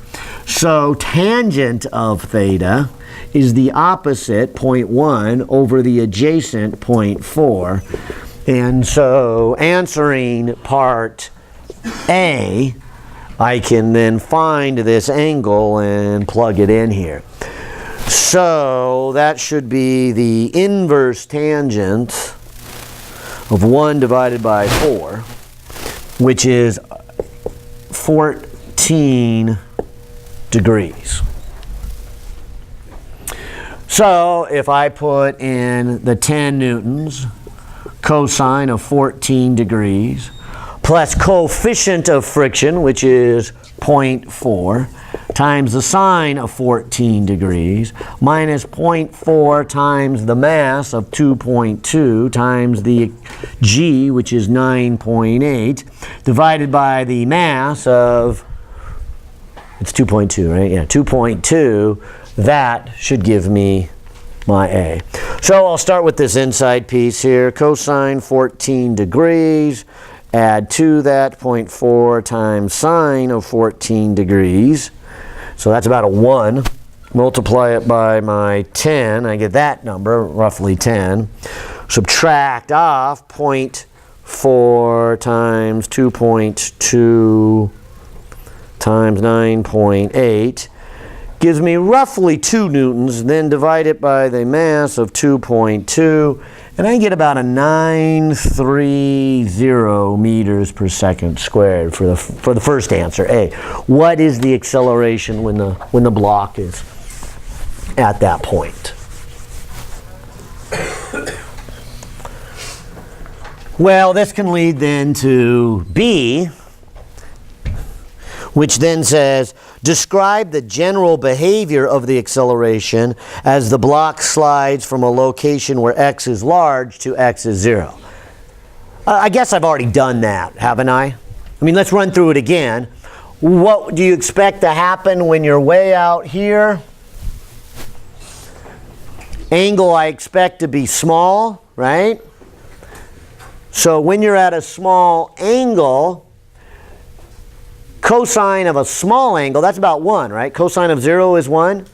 So tangent of theta is the opposite, 0.1, over the adjacent 0.4. And so answering part A, I can then find this angle and plug it in here. So that should be the inverse tangent of 1 divided by 4, which is 14 degrees. So if I put in the 10 newtons, cosine of 14 degrees, plus coefficient of friction, which is 0.4, times the sine of 14 degrees, minus 0.4 times the mass of 2.2, times the G, which is 9.8, divided by the mass of, it's 2.2, right? Yeah, 2.2, that should give me my A. So I'll start with this inside piece here, cosine 14 degrees, add to that 0.4 times sine of 14 degrees. So that's about a 1. Multiply it by my 10. I get that number, roughly 10. Subtract off 0.4 times 2.2 times 9.8. Gives me roughly 2 newtons. Then divide it by the mass of 2.2. And I get about a 930 meters per second squared for the first answer, A. What is the acceleration when the block is at that point? Well, this can lead then to B, which then says, describe the general behavior of the acceleration as the block slides from a location where x is large to x is 0. I guess I've already done that, haven't I? I mean, let's run through it again. What do you expect to happen when you're way out here? Angle I expect to be small, right? So when you're at a small angle, cosine of a small angle, that's about 1, right? Cosine of 0 is 1.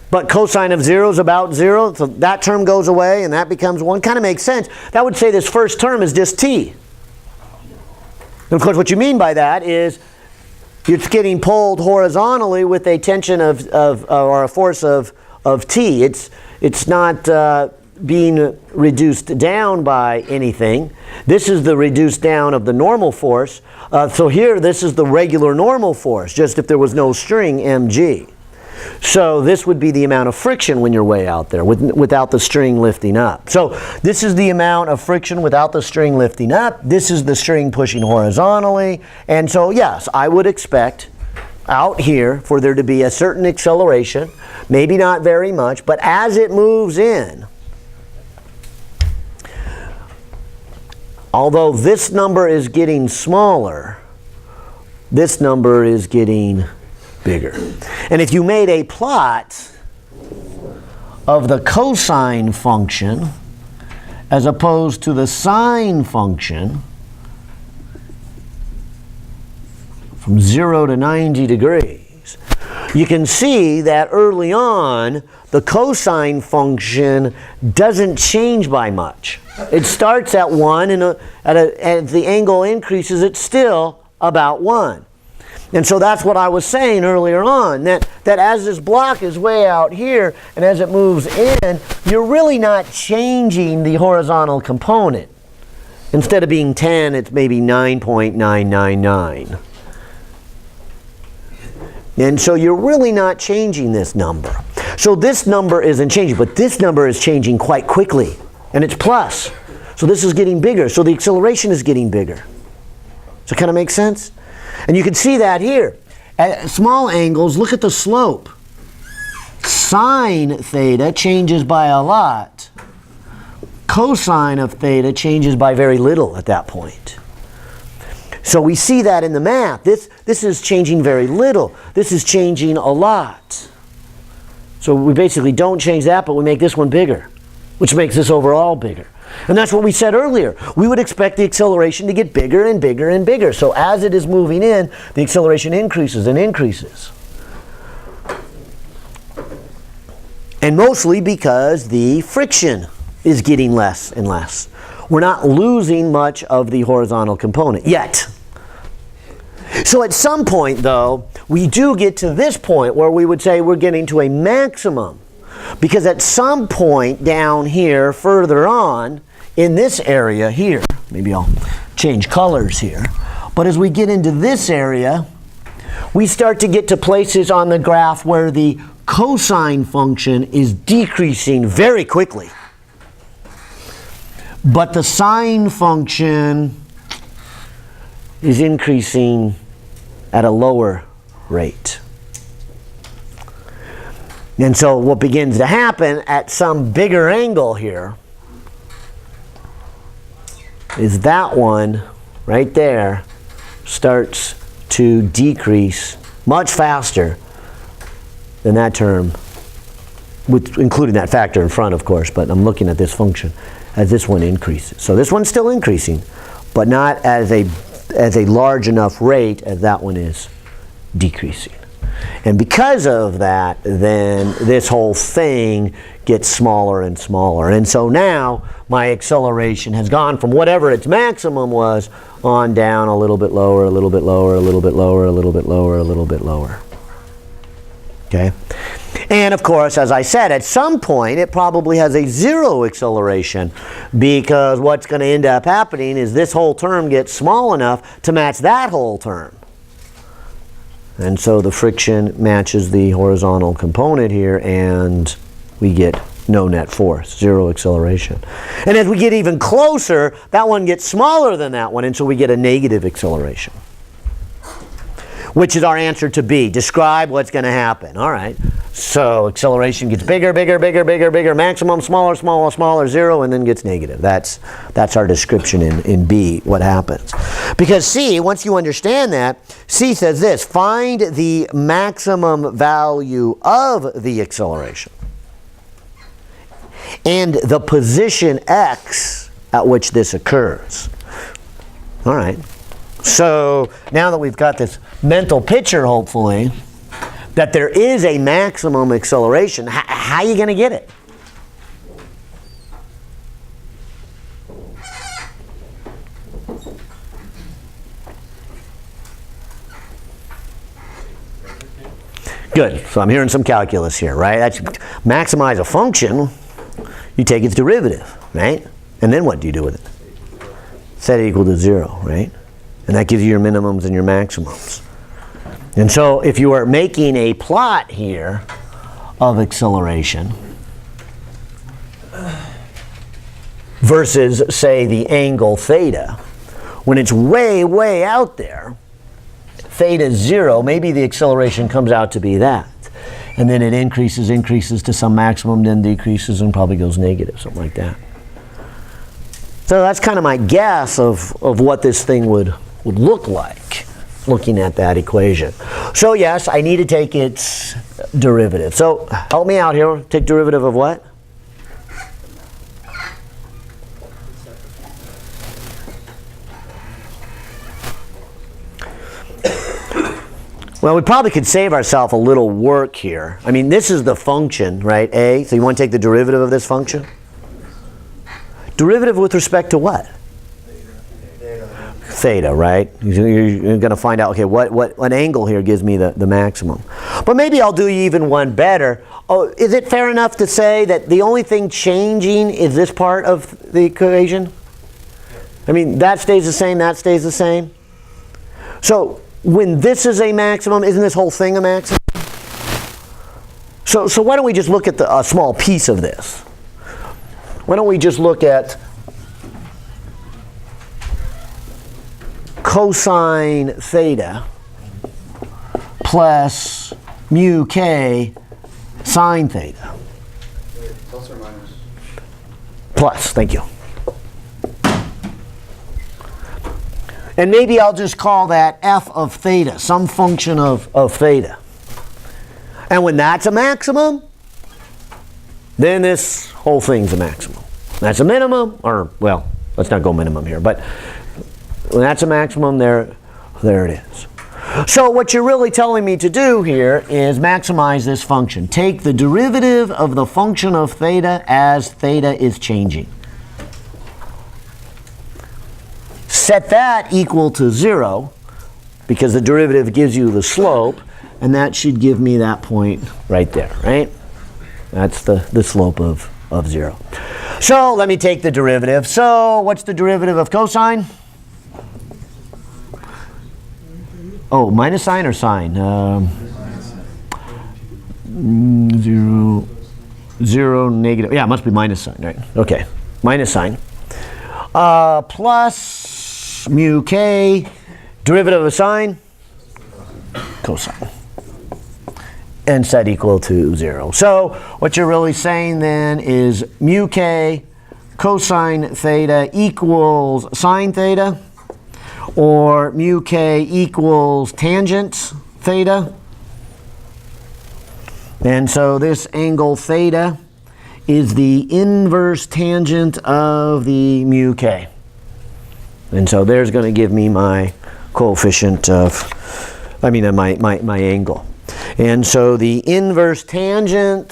But cosine of 0 is about 0, so that term goes away and that becomes 1. Kind of makes sense. That would say this first term is just t. And of course what you mean by that is it's getting pulled horizontally with a tension or a force of t. It's not being reduced down by anything. This is the reduced down of the normal force. So here, this is the regular normal force, just if there was no string, mg. So this would be the amount of friction when you're way out there without the string lifting up. So this is the amount of friction without the string lifting up. This is the string pushing horizontally. And so yes, I would expect out here for there to be a certain acceleration, maybe not very much, but as it moves in, although this number is getting smaller, this number is getting bigger. And if you made a plot of the cosine function as opposed to the sine function from 0 to 90 degrees, you can see that early on the cosine function doesn't change by much. It starts at 1 and as the angle increases it's still about 1. And so that's what I was saying earlier on, that as this block is way out here and as it moves in, you're really not changing the horizontal component. Instead of being 10, it's maybe 9.999. And so you're really not changing this number. So this number isn't changing, but this number is changing quite quickly. And it's plus. So this is getting bigger. So the acceleration is getting bigger. So it kind of makes sense? And you can see that here. At small angles, look at the slope. Sine theta changes by a lot. Cosine of theta changes by very little at that point. So we see that in the math. This is changing very little. This is changing a lot. So we basically don't change that, but we make this one bigger, which makes this overall bigger. And that's what we said earlier. We would expect the acceleration to get bigger and bigger and bigger. So as it is moving in, the acceleration increases and increases. And mostly because the friction is getting less and less. We're not losing much of the horizontal component yet. So at some point, though, we do get to this point where we would say we're getting to a maximum. Because at some point down here, further on, in this area here, maybe I'll change colors here, but as we get into this area, we start to get to places on the graph where the cosine function is decreasing very quickly. But the sine function is increasing at a lower rate. And so what begins to happen at some bigger angle here is that one right there starts to decrease much faster than that term, with including that factor in front, of course, but I'm looking at this function as this one increases. So this one's still increasing, but not as a large enough rate as that one is decreasing. And because of that, then this whole thing gets smaller and smaller. And so now my acceleration has gone from whatever its maximum was on down a little bit lower, a little bit lower, a little bit lower, a little bit lower, a little bit lower. Okay? And of course, as I said, at some point it probably has a zero acceleration, because what's going to end up happening is this whole term gets small enough to match that whole term. And so the friction matches the horizontal component here, and we get no net force, zero acceleration. And as we get even closer, that one gets smaller than that one, and so we get a negative acceleration, which is our answer to B. Describe what's going to happen. All right. So acceleration gets bigger, bigger, bigger, bigger, bigger, maximum, smaller, smaller, smaller, zero, and then gets negative. That's our description in B, what happens. Because C, once you understand that, C says this: find the maximum value of the acceleration and the position x at which this occurs. All right. So now that we've got this mental picture, hopefully, that there is a maximum acceleration, how are you going to get it? Good. So I'm hearing some calculus here, right? That's maximize a function, you take its derivative, right? And then what do you do with it? Set it equal to 0, right? And that gives you your minimums and your maximums. And so if you are making a plot here of acceleration versus, say, the angle theta, when it's way, way out there, theta is 0, maybe the acceleration comes out to be that. And then it increases to some maximum, then decreases and probably goes negative, something like that. So that's kind of my guess of what this thing would look like, looking at that equation. So yes, I need to take its derivative. So help me out here. Take derivative of what? Well, we probably could save ourselves a little work here. I mean, this is the function, right? A. So you want to take the derivative of this function? Derivative with respect to what? Theta, right? You're going to find out, okay, what angle here gives me the maximum. But maybe I'll do you even one better. Oh, is it fair enough to say that the only thing changing is this part of the equation? I mean, that stays the same, that stays the same. So when this is a maximum, isn't this whole thing a maximum? So why don't we just look at a small piece of this? Why don't we just look at cosine theta plus mu k sine theta. Plus or minus? Plus, thank you. And maybe I'll just call that f of theta, some function of theta. And when that's a maximum, then this whole thing's a maximum. That's a minimum, or, well, let's not go minimum here, but when that's a maximum, there it is. So what you're really telling me to do here is maximize this function. Take the derivative of the function of theta as theta is changing. Set that equal to 0, because the derivative gives you the slope, and that should give me that point right there, right? That's the slope of 0. So let me take the derivative. So what's the derivative of cosine? Oh, minus sign or sine? 0, negative. Yeah, it must be minus sign, right? Okay, minus sign. Plus mu k, derivative of sine? Cosine. And set equal to 0. So what you're really saying then is mu k cosine theta equals sine theta, or mu k equals tangent theta. And so this angle theta is the inverse tangent of the mu k. And so there's going to give me my coefficient of, my angle. And so the inverse tangent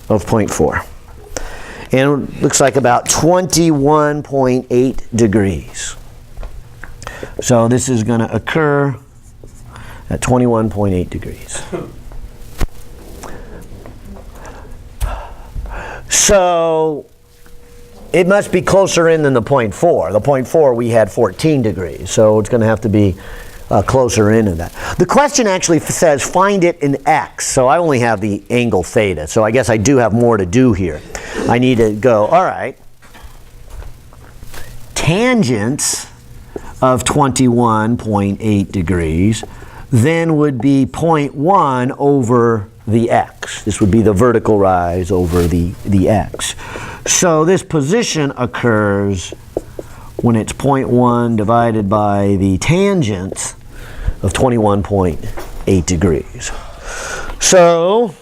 of 0.4. And it looks like about 21.8 degrees. So this is going to occur at 21.8 degrees. So it must be closer in than the 0.4. The 0.4 we had 14 degrees, so it's going to have to be closer in than that. The question actually says find it in x, so I only have the angle theta, so I guess I do have more to do here. I need to go, all right, tangents of 21.8 degrees then would be 0.1 over the x. This would be the vertical rise over the x. So this position occurs when it's 0.1 divided by the tangent of 21.8 degrees. So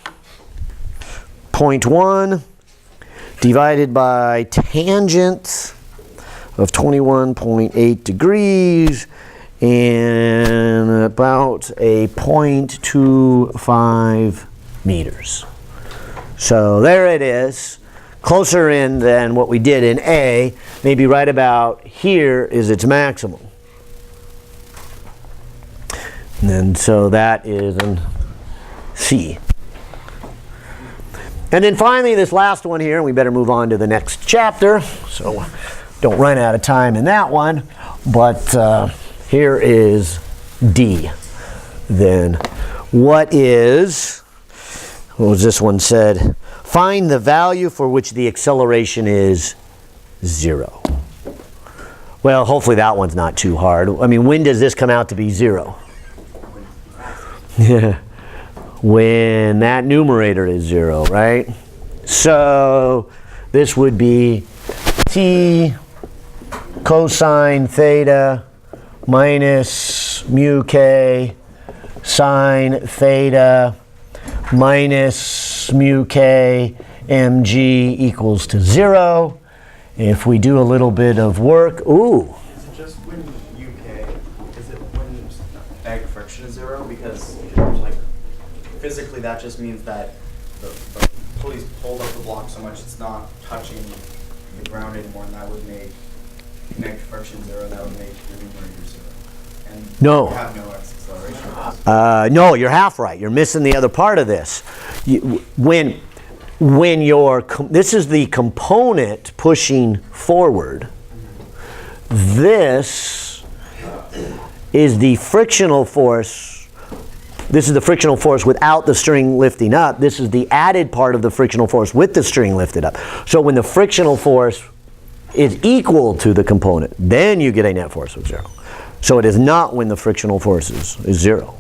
0.1 divided by tangent of 21.8 degrees, and about a 0.25 meters. So there it is, closer in than what we did in A. Maybe right about here is its maximum. And so that is in C. And then finally this last one here, and we better move on to the next chapter, so don't run out of time in that one, but here is D. Then what was this one said? Find the value for which the acceleration is 0. Well, hopefully that one's not too hard. I mean, when does this come out to be 0? When that numerator is 0, right? So this would be t cosine theta minus mu k sine theta minus mu k mg equals to 0. If we do a little bit of work, Is it just when UK, is it when egg friction is 0? Because like physically that just means that the pulleys pulled up the block so much it's not touching the ground anymore, and that would make egg friction 0, that would make the numerator 0. And No. you have no acceleration. no, you're half right. You're missing the other part of this. When this is the component pushing forward, this is the frictional force. This is the frictional force without the string lifting up. This is the added part of the frictional force with the string lifted up. So when the frictional force is equal to the component, then you get a net force of 0. So it is not when the frictional force is 0.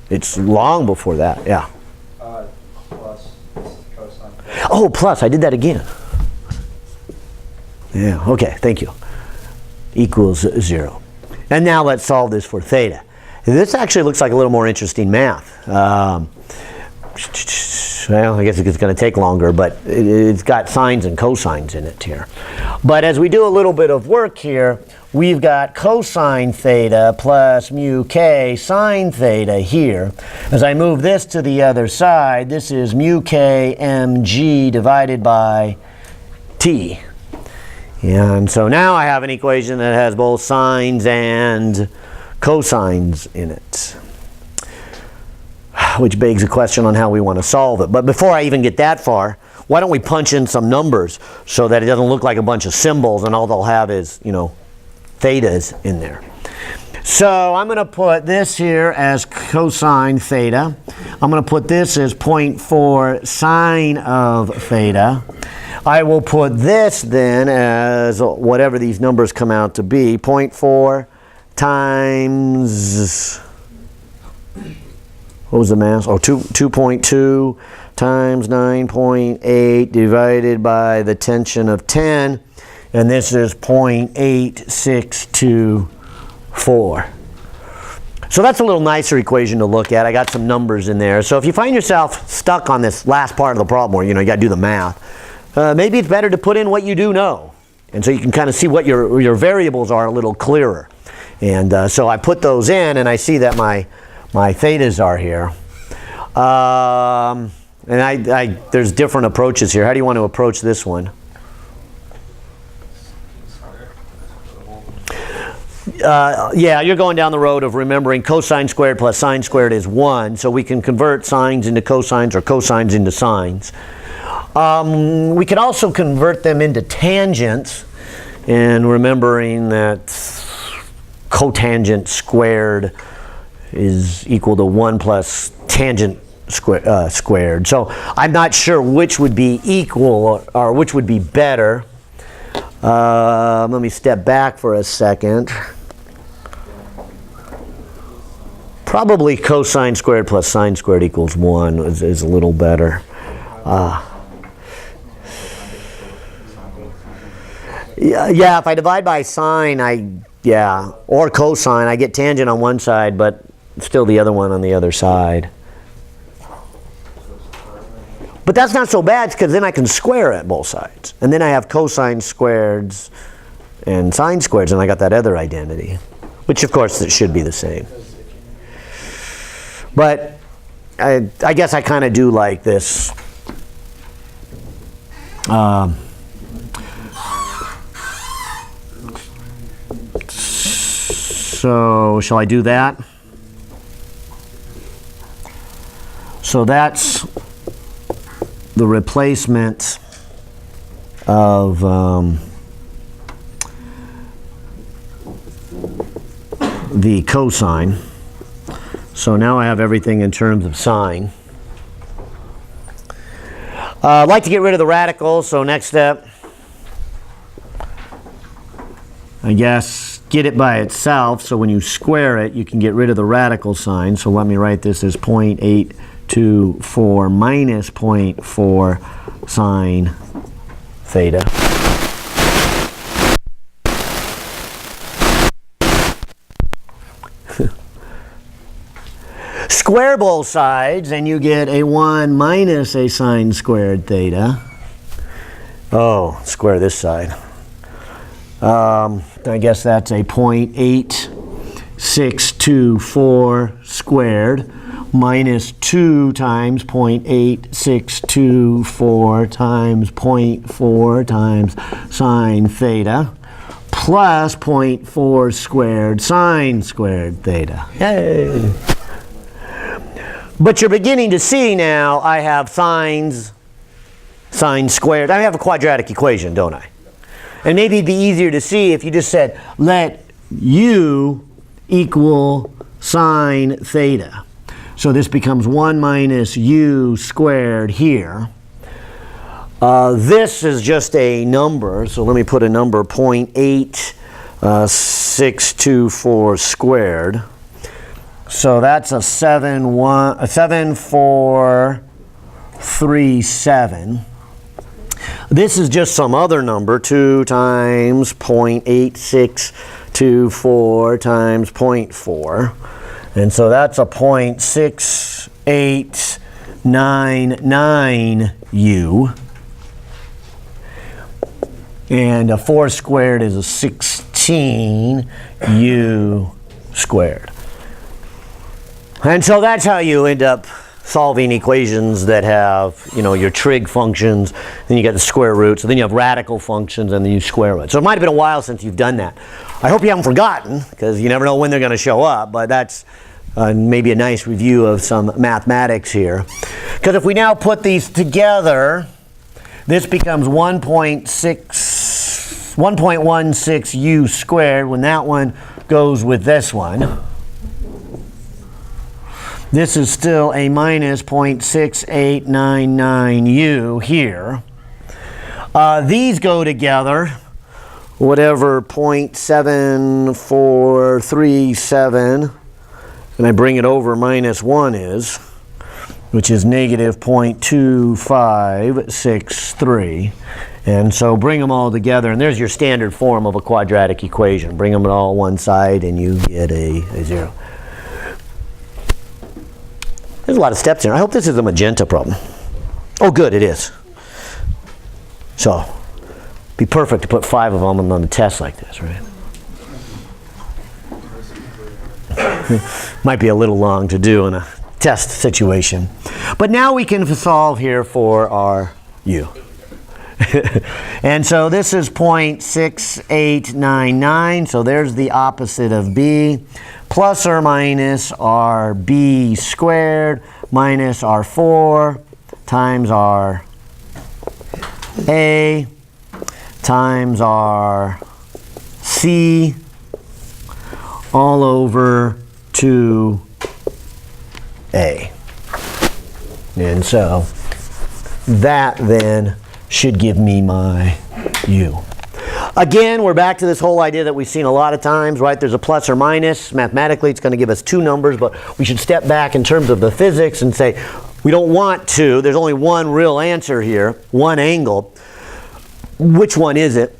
It's long before that, yeah. Plus, this is cosine. Oh, plus, I did that again. Yeah, okay, thank you. Equals 0. And now let's solve this for theta. This actually looks like a little more interesting math. Well, I guess it's going to take longer, but it's got sines and cosines in it here. But as we do a little bit of work here, we've got cosine theta plus mu k sine theta here. As I move this to the other side, this is mu k mg divided by t. And so now I have an equation that has both sines and cosines in it, which begs a question on how we want to solve it. But before I even get that far, why don't we punch in some numbers so that it doesn't look like a bunch of symbols and all they'll have is, thetas in there. So I'm going to put this here as cosine theta. I'm going to put this as 0.4 sine of theta. I will put this then as whatever these numbers come out to be, 0.4 times, what was the mass? Oh, 2.2 times 9.8 divided by the tension of 10, and this is 0.8624. So that's a little nicer equation to look at. I got some numbers in there. So if you find yourself stuck on this last part of the problem where you got to do the math, maybe it's better to put in what you do know. And so you can kind of see what your variables are a little clearer. And so I put those in, and I see that my thetas are here. And there's different approaches here. How do you want to approach this one? Yeah, you're going down the road of remembering cosine squared plus sine squared is 1. So we can convert sines into cosines or cosines into sines. We could also convert them into tangents, and remembering that cotangent squared is equal to 1 plus tangent squared. So I'm not sure which would be equal or which would be better. Let me step back for a second. Probably cosine squared plus sine squared equals 1 is a little better. Yeah, if I divide by sine, or cosine, I get tangent on one side, but still the other one on the other side. But that's not so bad, because then I can square at both sides. And then I have cosine squareds and sine squareds, and I got that other identity, which of course it should be the same. But I guess I kind of do like this. So shall I do that? So that's the replacement of the cosine. So now I have everything in terms of sine. I'd like to get rid of the radical, so next step, I guess, get it by itself. So when you square it, you can get rid of the radical sign. So let me write this as 0.824 minus 0.4 sine theta. Square both sides, and you get a 1 minus a sine squared theta. Oh, square this side. I guess that's a 0.8624 squared minus 2 times 0.8624 times 0.4 times sine theta plus 0.4 squared sine squared theta. Yay! But you're beginning to see now I have sine squared. I have a quadratic equation, don't I? And maybe it'd be easier to see if you just said, let u equal sine theta. So this becomes 1 minus u squared here. This is just a number, so let me put a number, 0.8624 squared. So that's a 7437. This is just some other number, 2 times 0.8624 times 0.4. And so that's a 0.6899u. And a 4 squared is a 16u squared. And so that's how you end up solving equations that have, your trig functions, then you get the square root, so then you have radical functions, and then you square it. So it might have been a while since you've done that. I hope you haven't forgotten, because you never know when they're going to show up, but that's maybe a nice review of some mathematics here. Because if we now put these together, this becomes 1.16 u squared when that one goes with this one. This is still a minus 0.6899 u here. These go together, whatever 0.7437, and I bring it over minus 1 is, which is negative 0.2563. And so bring them all together, and there's your standard form of a quadratic equation. Bring them all one side, and you get a 0. There's a lot of steps here. I hope this is a magenta problem. Oh, good, it is. So, be perfect to put 5 of them on the test like this, right? Might be a little long to do in a test situation. But now we can solve here for our u. And so this is 0.6899, so there's the opposite of b, plus or minus our b squared minus our 4 times our a times our c all over 2a. And so that then should give me my u. Again, we're back to this whole idea that we've seen a lot of times, right? There's a plus or minus. Mathematically, it's going to give us 2 numbers, but we should step back in terms of the physics and say, we don't want 2. There's only one real answer here, one angle. Which one is it?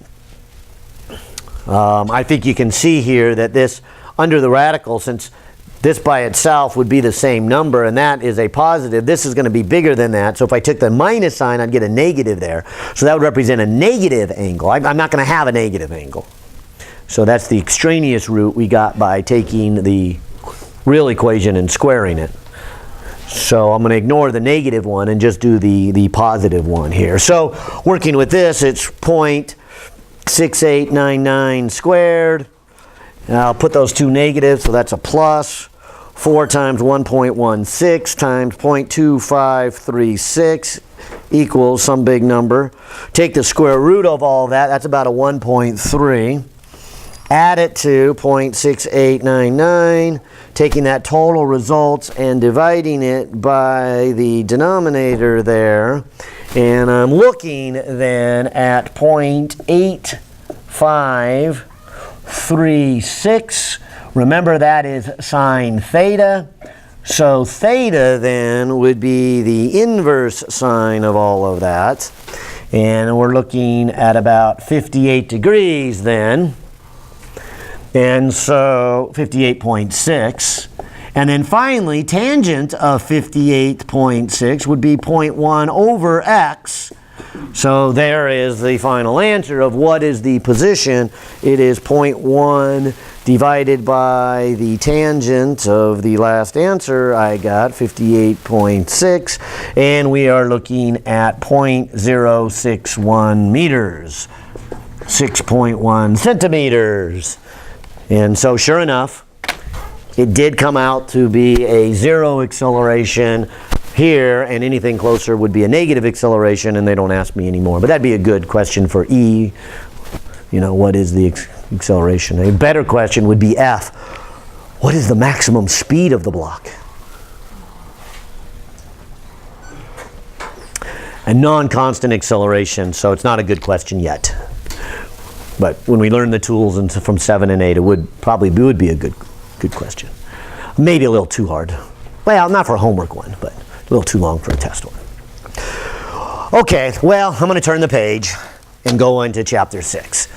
I think you can see here that this, under the radical, since this by itself would be the same number, and that is a positive. This is going to be bigger than that. So if I took the minus sign, I'd get a negative there. So that would represent a negative angle. I'm not going to have a negative angle. So that's the extraneous root we got by taking the real equation and squaring it. So I'm going to ignore the negative one and just do the positive one here. So working with this, it's 0.6899 squared. And I'll put those 2 negatives, so that's a plus. 4 times 1.16 times 0.2536 equals some big number. Take the square root of all that, that's about a 1.3. Add it to 0.6899, taking that total results and dividing it by the denominator there. And I'm looking then at 0.8536. Remember, that is sine theta. So theta then would be the inverse sine of all of that. And we're looking at about 58 degrees then. And so 58.6. And then finally, tangent of 58.6 would be 0.1 over x. So there is the final answer of what is the position. It is 0.1 divided by the tangent of the last answer I got, 58.6, and we are looking at 0.061 meters, 6.1 centimeters. And so sure enough, it did come out to be a 0 acceleration here, and anything closer would be a negative acceleration, and they don't ask me anymore. But that'd be a good question for E. What is the acceleration? A better question would be F. What is the maximum speed of the block? A non-constant acceleration, so it's not a good question yet. But when we learn the tools from 7 and 8, it would be a good question. Maybe a little too hard. Well, not for a homework one, but a little too long for a test one. Okay, well, I'm going to turn the page and go into chapter 6.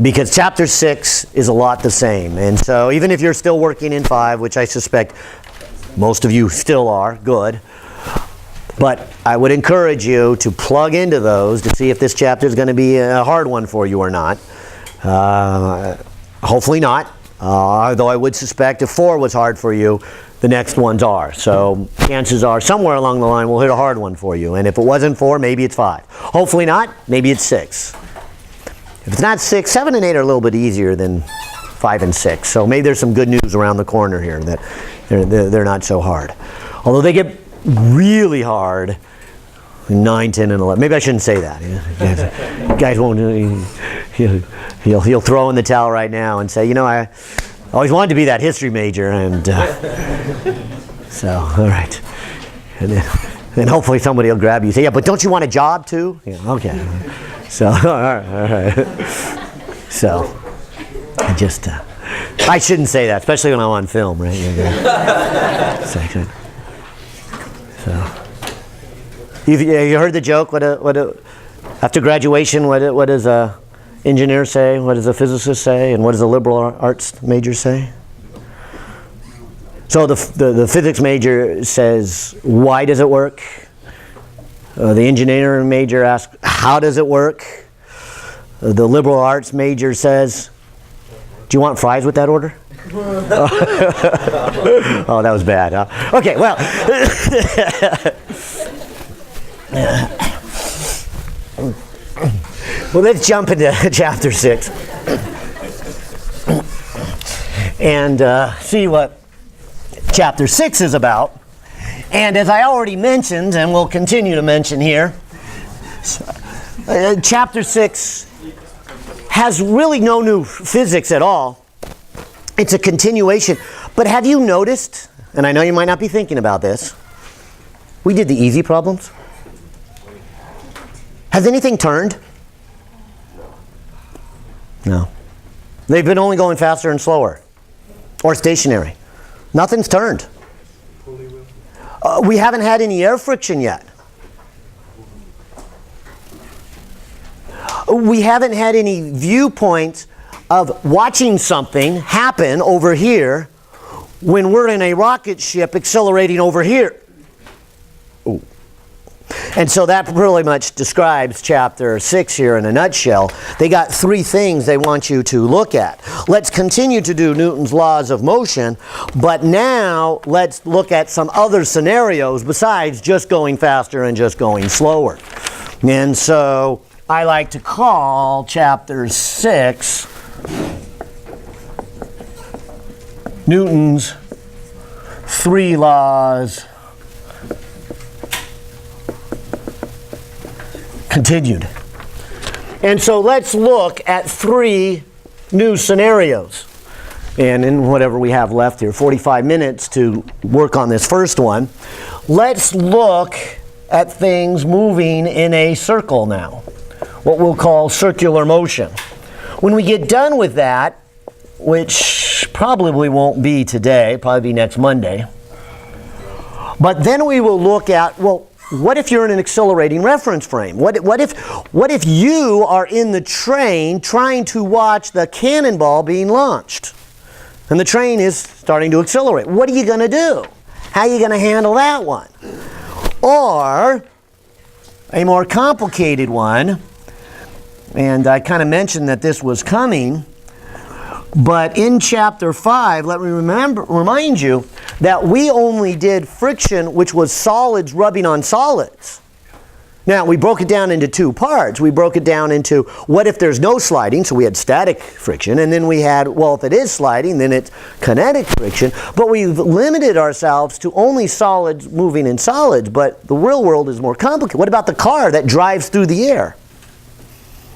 Because chapter 6 is a lot the same. And so even if you're still working in 5, which I suspect most of you still are, good. But I would encourage you to plug into those to see if this chapter is going to be a hard one for you or not. Hopefully not. Though I would suspect if 4 was hard for you, the next ones are. So chances are somewhere along the line we'll hit a hard one for you. And if it wasn't 4, maybe it's 5. Hopefully not. Maybe it's 6. If it's not 6, 7 and 8 are a little bit easier than 5 and 6. So maybe there's some good news around the corner here that they're not so hard. Although they get really hard in 9, 10, and 11. Maybe I shouldn't say that. Guys won't. He'll throw in the towel right now and say, I always wanted to be that history major, and so all right. And then hopefully somebody will grab you and say, yeah, but don't you want a job too? Yeah, okay. So all right. So I shouldn't say that, especially when I'm on film, right? So, you heard the joke? After graduation, what does a engineer say? What does a physicist say? And what does a liberal arts major say? So the physics major says, "Why does it work?" The engineering major asks, "How does it work?" The liberal arts major says, "Do you want fries with that order?" Oh, that was bad, huh? Okay, well. Well, let's jump into chapter 6 and see what chapter 6 is about. And as I already mentioned, and will continue to mention here, chapter 6 has really no new physics at all. It's a continuation. But have you noticed, and I know you might not be thinking about this, we did the easy problems. Has anything turned? No. They've been only going faster and slower. Or stationary. Nothing's turned. We haven't had any air friction yet. We haven't had any viewpoints of watching something happen over here when we're in a rocket ship accelerating over here. Ooh. And so that really much describes chapter 6 here in a nutshell. They got 3 things they want you to look at. Let's continue to do Newton's laws of motion, but now let's look at some other scenarios besides just going faster and just going slower. And so I like to call chapter 6 Newton's 3 laws continued. And so let's look at 3 new scenarios. And in whatever we have left here, 45 minutes to work on this first one. Let's look at things moving in a circle now. What we'll call circular motion. When we get done with that, which probably won't be today, probably be next Monday, but then we will look at, well, what if you're in an accelerating reference frame? What if you are in the train trying to watch the cannonball being launched? And the train is starting to accelerate. What are you going to do? How are you going to handle that one? Or a more complicated one, and I kind of mentioned that this was coming, but in chapter 5, let me remind you that we only did friction, which was solids rubbing on solids. Now, we broke it down into 2 parts. We broke it down into what if there's no sliding, so we had static friction, and then we had, well, if it is sliding, then it's kinetic friction, but we've limited ourselves to only solids moving in solids, but the real world is more complicated. What about the car that drives through the air?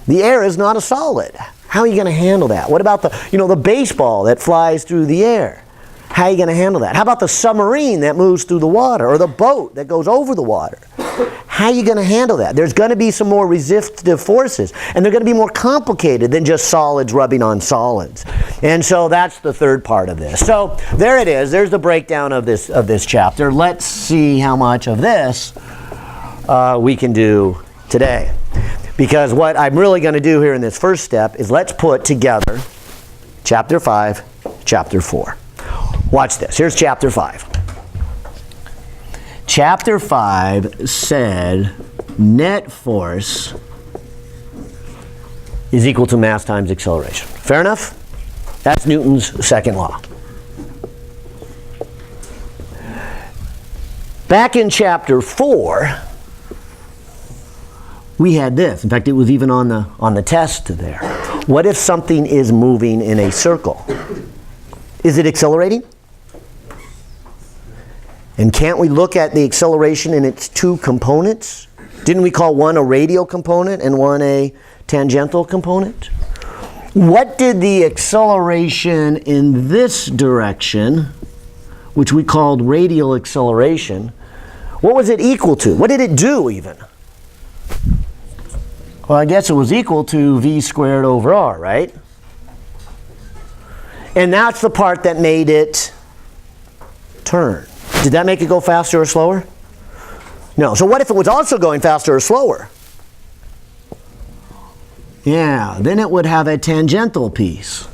The air is not a solid. How are you going to handle that? What about the baseball that flies through the air? How are you going to handle that? How about the submarine that moves through the water, or the boat that goes over the water? How are you going to handle that? There's going to be some more resistive forces, and they're going to be more complicated than just solids rubbing on solids. And so that's the third part of this. So there it is. There's the breakdown of this chapter. Let's see how much of this we can do today. Because what I'm really going to do here in this first step is let's put together chapter 5, chapter 4. Watch this. Here's chapter 5. Chapter 5 said net force is equal to mass times acceleration. Fair enough? That's Newton's second law. Back in chapter 4, we had this. In fact, it was even on the test there. What if something is moving in a circle? Is it accelerating? And can't we look at the acceleration in its two components? Didn't we call one a radial component and one a tangential component? What did the acceleration in this direction, which we called radial acceleration, what was it equal to? What did it do even? Well, I guess it was equal to v squared over r, right? And that's the part that made it turn. Did that make it go faster or slower? No. So what if it was also going faster or slower? Yeah, then it would have a tangential piece.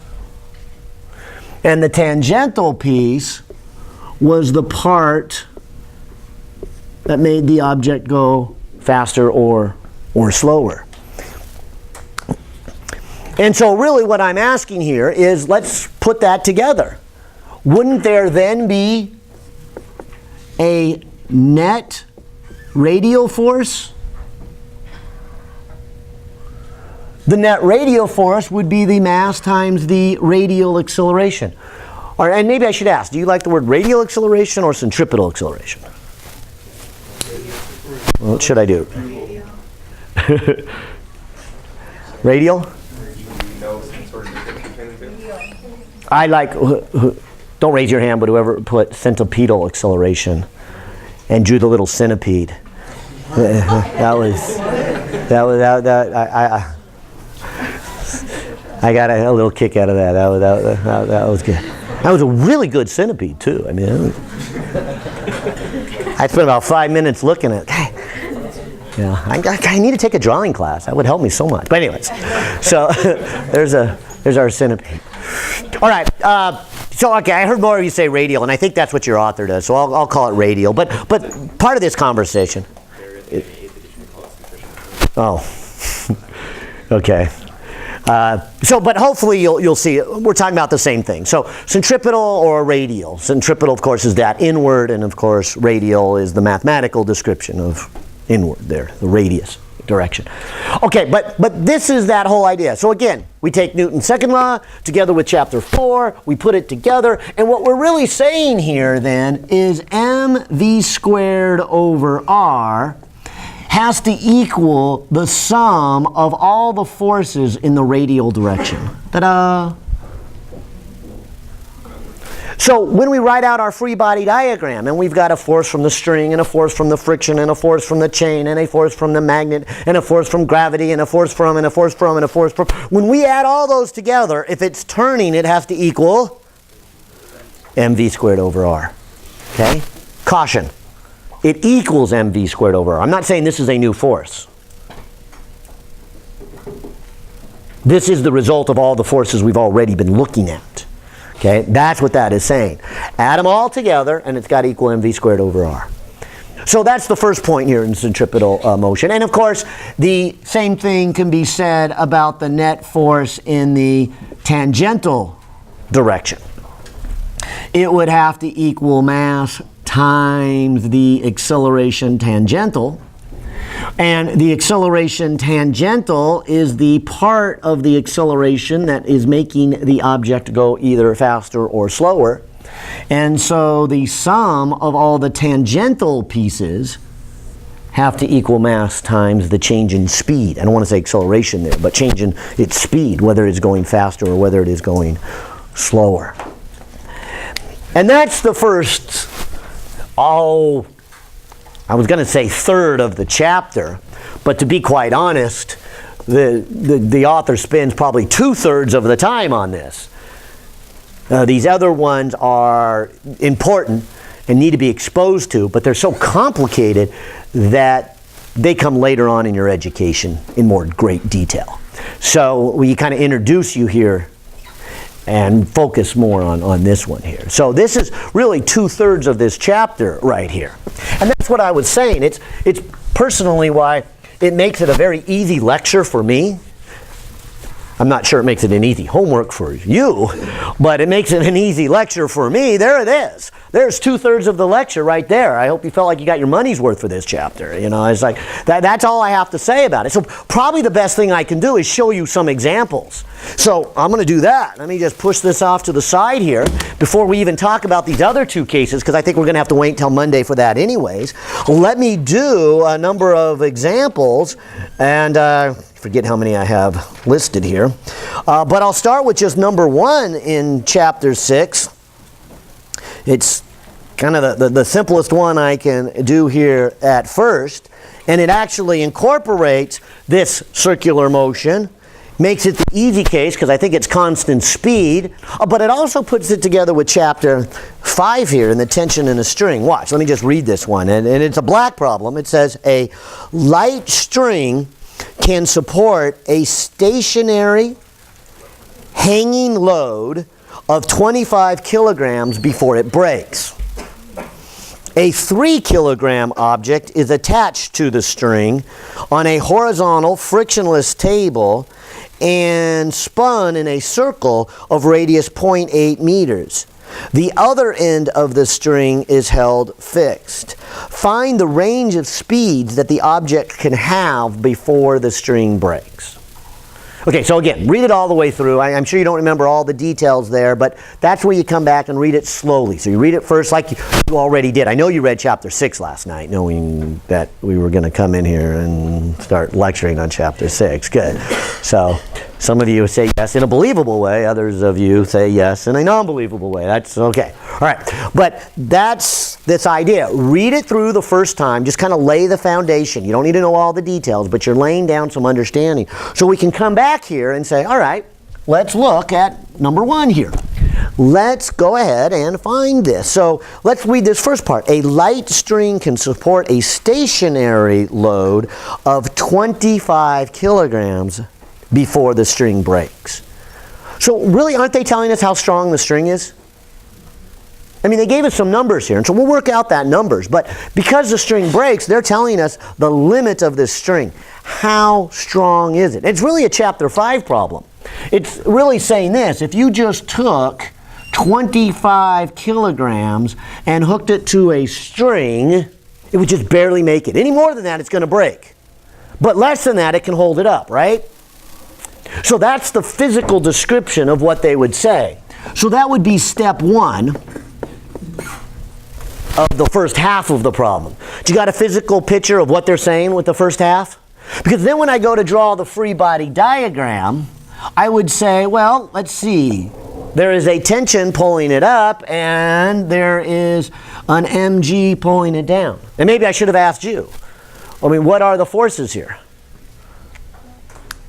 And the tangential piece was the part that made the object go faster or slower. And so really what I'm asking here is, let's put that together. Wouldn't there then be a net radial force? The net radial force would be the mass times the radial acceleration. And maybe I should ask, do you like the word radial acceleration or centripetal acceleration? Well, what should I do? Radial? I like, don't raise your hand, but whoever put centripetal acceleration and drew the little centipede. I got a little kick out of that. That was good. That was a really good centipede too. I mean, I spent about 5 minutes looking at it. Yeah, I need to take a drawing class. That would help me so much. But anyways, so there's our centipede. All right. So okay, I heard more of you say radial, and I think that's what your author does. So I'll call it radial. But part of this conversation. Oh. Okay. But hopefully you'll see we're talking about the same thing. So centripetal or radial. Centripetal, of course, is that inward, and of course radial is the mathematical description of inward there, the radius direction. Okay, but this is that whole idea. So again, we take Newton's second law together with chapter 4, we put it together, and what we're really saying here then is mv squared over r has to equal the sum of all the forces in the radial direction. Ta-da! So when we write out our free body diagram, and we've got a force from the string, and a force from the friction, and a force from the chain, and a force from the magnet, and a force from gravity, and a force from, and a force from, and a force from. When we add all those together, if it's turning, it has to equal mv squared over r. Okay? Caution. It equals mv squared over r. I'm not saying this is a new force. This is the result of all the forces we've already been looking at. Okay, that's what that is saying. Add them all together, and it's got to equal mv squared over r. So that's the first point here in centripetal motion. And of course, the same thing can be said about the net force in the tangential direction. It would have to equal mass times the acceleration tangential. And the acceleration tangential is the part of the acceleration that is making the object go either faster or slower. And so the sum of all the tangential pieces have to equal mass times the change in speed. I don't want to say acceleration there, but change in its speed, whether it's going faster or whether it is going slower. And that's the first, I was going to say third of the chapter, but to be quite honest, the author spends probably 2/3 of the time on this. These other ones are important and need to be exposed to, but they're so complicated that they come later on in your education in more great detail. So we kind of introduce you here and focus more on this one here. So this is really 2/3 of this chapter right here. And that's what I was saying. It's personally why it makes it a very easy lecture for me. I'm not sure it makes it an easy homework for you, but it makes it an easy lecture for me. There it is. There's 2/3 of the lecture right there. I hope you felt like you got your money's worth for this chapter. You know, it's like that's all I have to say about it. So probably the best thing I can do is show you some examples. So I'm going to do that. Let me just push this off to the side here before we even talk about these other two cases, because I think we're going to have to wait until Monday for that anyways. Let me do a number of examples, and forget how many I have listed here. But I'll start with just number 1 in chapter 6. It's kind of the simplest one I can do here at first. And it actually incorporates this circular motion. Makes it the easy case because I think it's constant speed. But it also puts it together with chapter 5 here in the tension in a string. Watch, let me just read this one. And it's a black problem. It says a light string can support a stationary hanging load of 25 kilograms before it breaks. A 3 kilogram object is attached to the string on a horizontal frictionless table and spun in a circle of radius 0.8 meters. The other end of the string is held fixed. Find the range of speeds that the object can have before the string breaks. Okay, so again, read it all the way through. I'm sure you don't remember all the details there, but that's where you come back and read it slowly. So you read it first like you already did. I know you read chapter 6 last night, knowing that we were going to come in here and start lecturing on chapter 6. Good. So some of you say yes in a believable way. Others of you say yes in a non-believable way. That's okay. All right. But that's this idea. Read it through the first time. Just kind of lay the foundation. You don't need to know all the details, but you're laying down some understanding. So we can come back here and say, all right, let's look at number 1 here. Let's go ahead and find this. So let's read this first part. A light string can support a stationary load of 25 kilograms before the string breaks. So really, aren't they telling us how strong the string is? I mean, they gave us some numbers here, and so we'll work out that numbers. But because the string breaks, they're telling us the limit of this string. How strong is it? It's really a chapter 5 problem. It's really saying this. If you just took 25 kilograms and hooked it to a string, it would just barely make it. Any more than that, it's going to break. But less than that, it can hold it up, right? So that's the physical description of what they would say. So that would be step 1 of the first half of the problem. Do you got a physical picture of what they're saying with the first half? Because then when I go to draw the free body diagram, I would say, well, let's see. There is a tension pulling it up, and there is an mg pulling it down. And maybe I should have asked you. I mean, what are the forces here?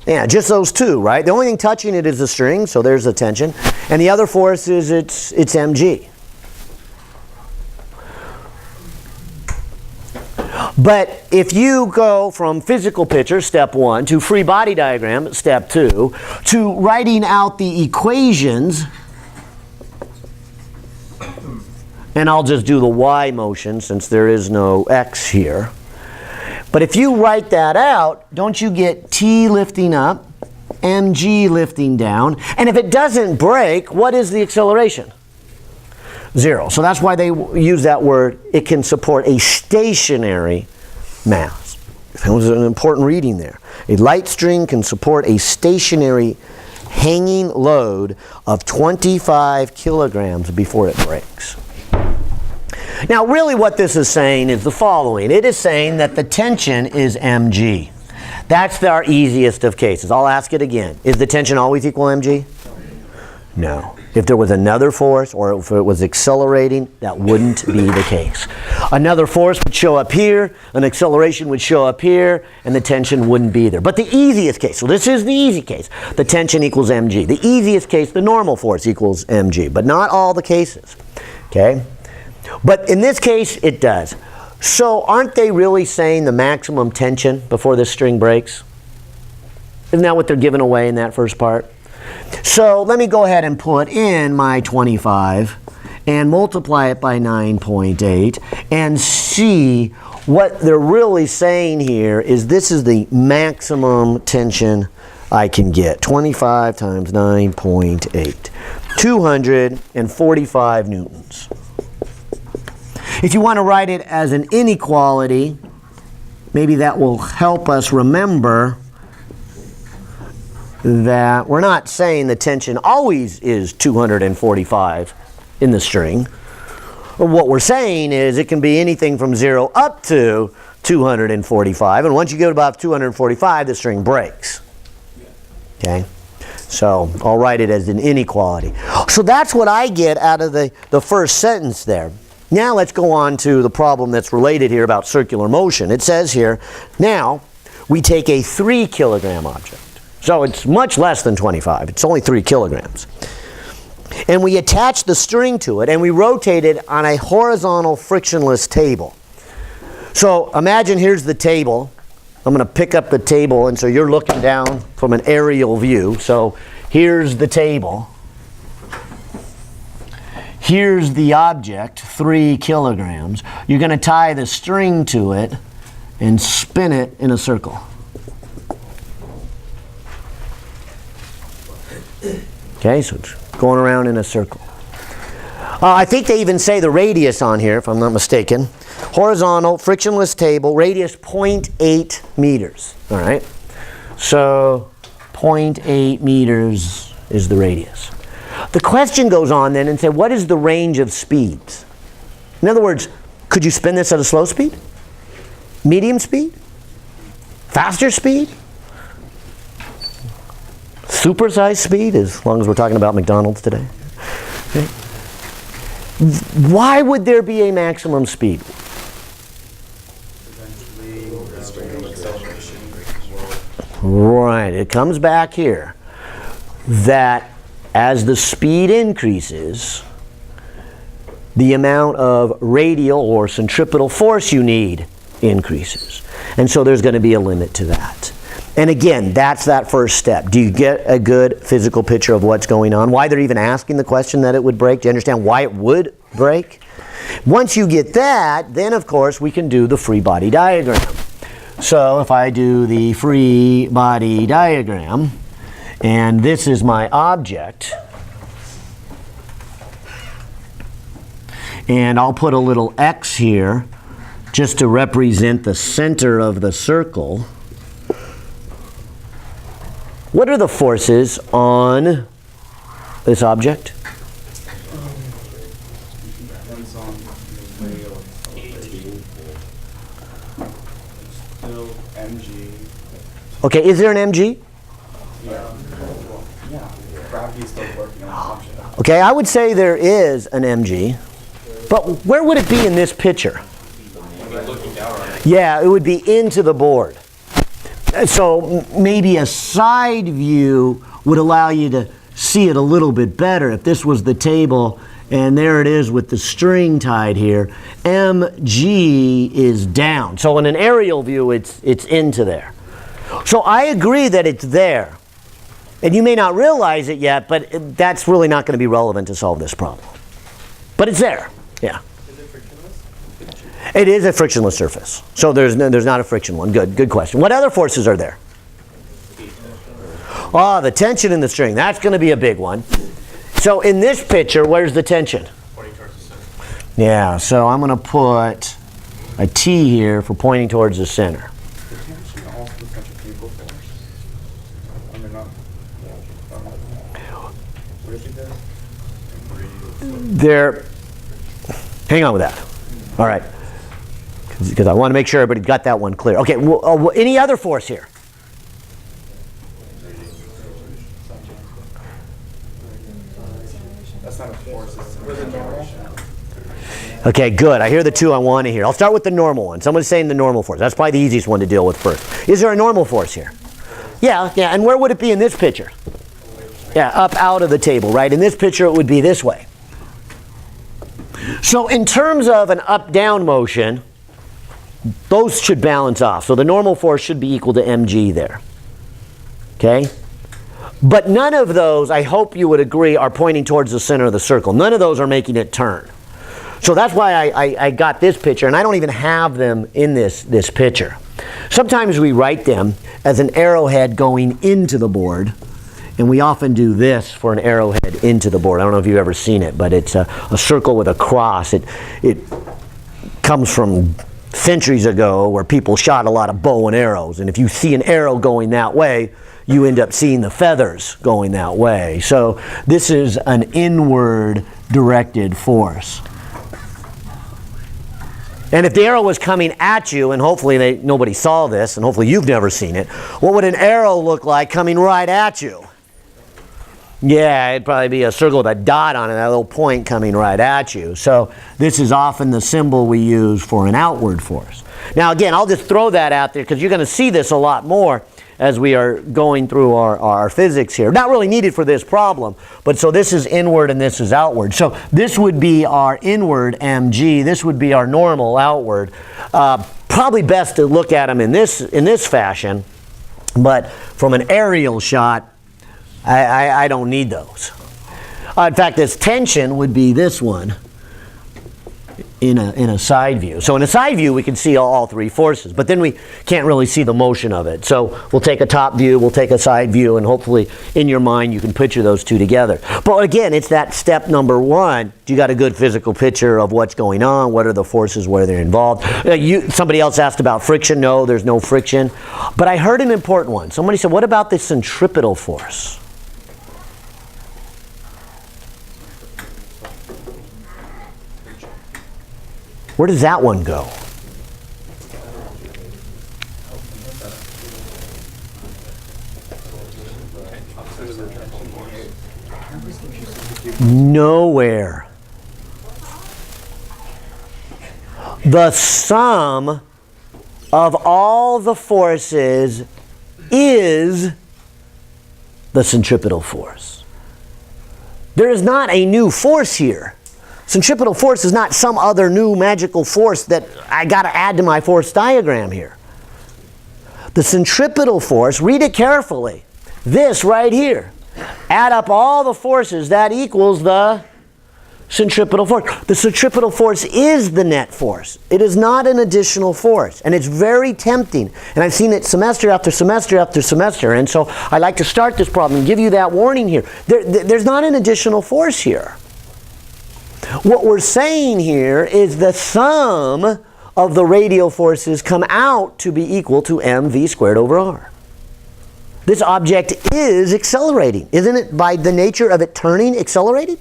Yeah, just those two, right? The only thing touching it is the string, so there's the tension. And the other force is it's mg. But if you go from physical picture, step 1, to free body diagram, step 2, to writing out the equations, and I'll just do the y motion since there is no x here. But if you write that out, don't you get t lifting up, mg lifting down, and if it doesn't break, what is the acceleration? 0. So that's why they use that word. It can support a stationary mass. That was an important reading there. A light string can support a stationary hanging load of 25 kilograms before it breaks. Now, really what this is saying is the following. It is saying that the tension is mg. That's our easiest of cases. I'll ask it again. Is the tension always equal mg? No. If there was another force or if it was accelerating, that wouldn't be the case. Another force would show up here, an acceleration would show up here, and the tension wouldn't be there. But the easiest case, so this is the easy case, the tension equals mg. The easiest case, the normal force equals mg, but not all the cases. Okay? But in this case, it does. So aren't they really saying the maximum tension before this string breaks? Isn't that what they're giving away in that first part? So let me go ahead and put in my 25 and multiply it by 9.8 and see what they're really saying here is this is the maximum tension I can get. 25 times 9.8. 245 newtons. If you want to write it as an inequality, maybe that will help us remember that we're not saying the tension always is 245 in the string. What we're saying is it can be anything from 0 up to 245, and once you get above 245, the string breaks. Okay? So I'll write it as an inequality. So that's what I get out of the first sentence there. Now let's go on to the problem that's related here about circular motion. It says here, now we take a 3 kilogram object. So it's much less than 25. It's only 3 kilograms. And we attach the string to it and we rotate it on a horizontal frictionless table. So imagine here's the table. I'm going to pick up the table, and so you're looking down from an aerial view. So here's the table. Here's the object, 3 kilograms. You're going to tie the string to it and spin it in a circle. Okay, so it's going around in a circle. I think they even say the radius on here, if I'm not mistaken. Horizontal, frictionless table, radius 0.8 meters. All right, so 0.8 meters is the radius. The question goes on then and say, what is the range of speeds? In other words, could you spin this at a slow speed? Medium speed? Faster speed? Supersized speed, as long as we're talking about McDonald's today. Okay. Why would there be a maximum speed? Right, it comes back here that as the speed increases, the amount of radial or centripetal force you need increases. And so there's going to be a limit to that. And again, that's that first step. Do you get a good physical picture of what's going on? Why they're even asking the question that it would break? Do you understand why it would break? Once you get that, then of course we can do the free body diagram. So if I do the free body diagram, and this is my object, and I'll put a little X here just to represent the center of the circle. What are the forces on this object? Depends on the way of still mg. Okay, is there an mg? Yeah, gravity's still working on the option. Okay, I would say there is an mg, but where would it be in this picture? Yeah, it would be into the board. So maybe a side view would allow you to see it a little bit better. If this was the table and there it is with the string tied here, mg is down. So in an aerial view, it's into there. So I agree that it's there. And you may not realize it yet, but that's really not going to be relevant to solve this problem. But it's there, yeah. Is it frictionless? It is a frictionless surface. So there's not a friction one. Good question. What other forces are there? Oh, the tension in the string. That's going to be a big one. So in this picture, where's the tension? Pointing towards the center. Yeah, so I'm going to put a T here for pointing towards the center. The tension also the centrifugal force. I mean, not. What is it there? Hang on with that. All right. Because I want to make sure everybody got that one clear. Okay, well, any other force here? For the normal. Okay, good. I hear the two I want to hear. I'll start with the normal one. Someone's saying the normal force. That's probably the easiest one to deal with first. Is there a normal force here? Yeah, and where would it be in this picture? Yeah, up out of the table, right? In this picture, it would be this way. So in terms of an up-down motion, those should balance off. So the normal force should be equal to mg there. Okay? But none of those, I hope you would agree, are pointing towards the center of the circle. None of those are making it turn. So that's why I got this picture, and I don't even have them in this picture. Sometimes we write them as an arrowhead going into the board, and we often do this for an arrowhead into the board. I don't know if you've ever seen it, but it's a circle with a cross. It comes from centuries ago where people shot a lot of bow and arrows, and if you see an arrow going that way, you end up seeing the feathers going that way. So this is an inward directed force. And if the arrow was coming at you, and hopefully nobody saw this, and hopefully you've never seen it, what would an arrow look like coming right at you? Yeah, it'd probably be a circle with a dot on it, that little point coming right at you. So this is often the symbol we use for an outward force. Now again, I'll just throw that out there because you're going to see this a lot more as we are going through our physics here. Not really needed for this problem, but so this is inward and this is outward. So this would be our inward mg, this would be our normal outward. Probably best to look at them in this fashion, but from an aerial shot, I don't need those. In fact, this tension would be this one in a side view. So in a side view, we can see all three forces, but then we can't really see the motion of it. So we'll take a top view, we'll take a side view, and hopefully in your mind you can picture those two together. But again, it's that step number one. You got a good physical picture of what's going on, what are the forces, where they're involved. Somebody else asked about friction. No, there's no friction. But I heard an important one. Somebody said, what about the centripetal force? Where does that one go? Nowhere. The sum of all the forces is the centripetal force. There is not a new force here. Centripetal force is not some other new magical force that I got to add to my force diagram here. The centripetal force, read it carefully. This right here. Add up all the forces, that equals the centripetal force. The centripetal force is the net force. It is not an additional force. And it's very tempting. And I've seen it semester after semester after semester. And so I like to start this problem and give you that warning here. There's not an additional force here. What we're saying here is the sum of the radial forces come out to be equal to mv squared over r. This object is accelerating. Isn't it by the nature of it turning accelerating?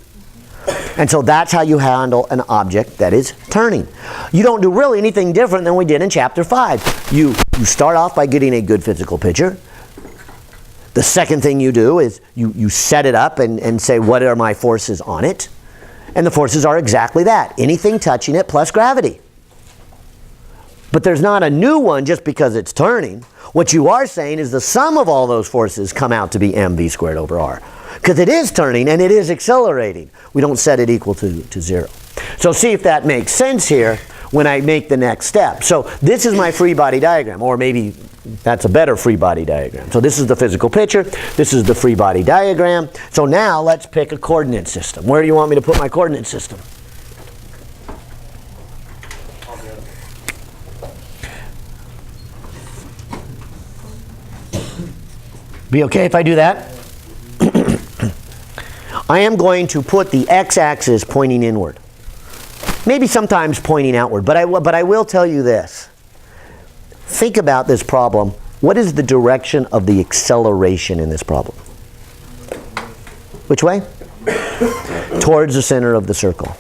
And so that's how you handle an object that is turning. You don't do really anything different than we did in chapter 5. You start off by getting a good physical picture. The second thing you do is you set it up and say, what are my forces on it? And the forces are exactly that. Anything touching it plus gravity. But there's not a new one just because it's turning. What you are saying is the sum of all those forces come out to be mv squared over r. Because it is turning and it is accelerating. We don't set it equal to 0. So see if that makes sense here when I make the next step. So this is my free body diagram, or maybe that's a better free body diagram. So this is the physical picture, this is the free body diagram. So now let's pick a coordinate system. Where do you want me to put my coordinate system? Be okay if I do that? I am going to put the x-axis pointing inward. Maybe sometimes pointing outward, but I will tell you this. Think about this problem. What is the direction of the acceleration in this problem? Which way? Towards the center of the circle.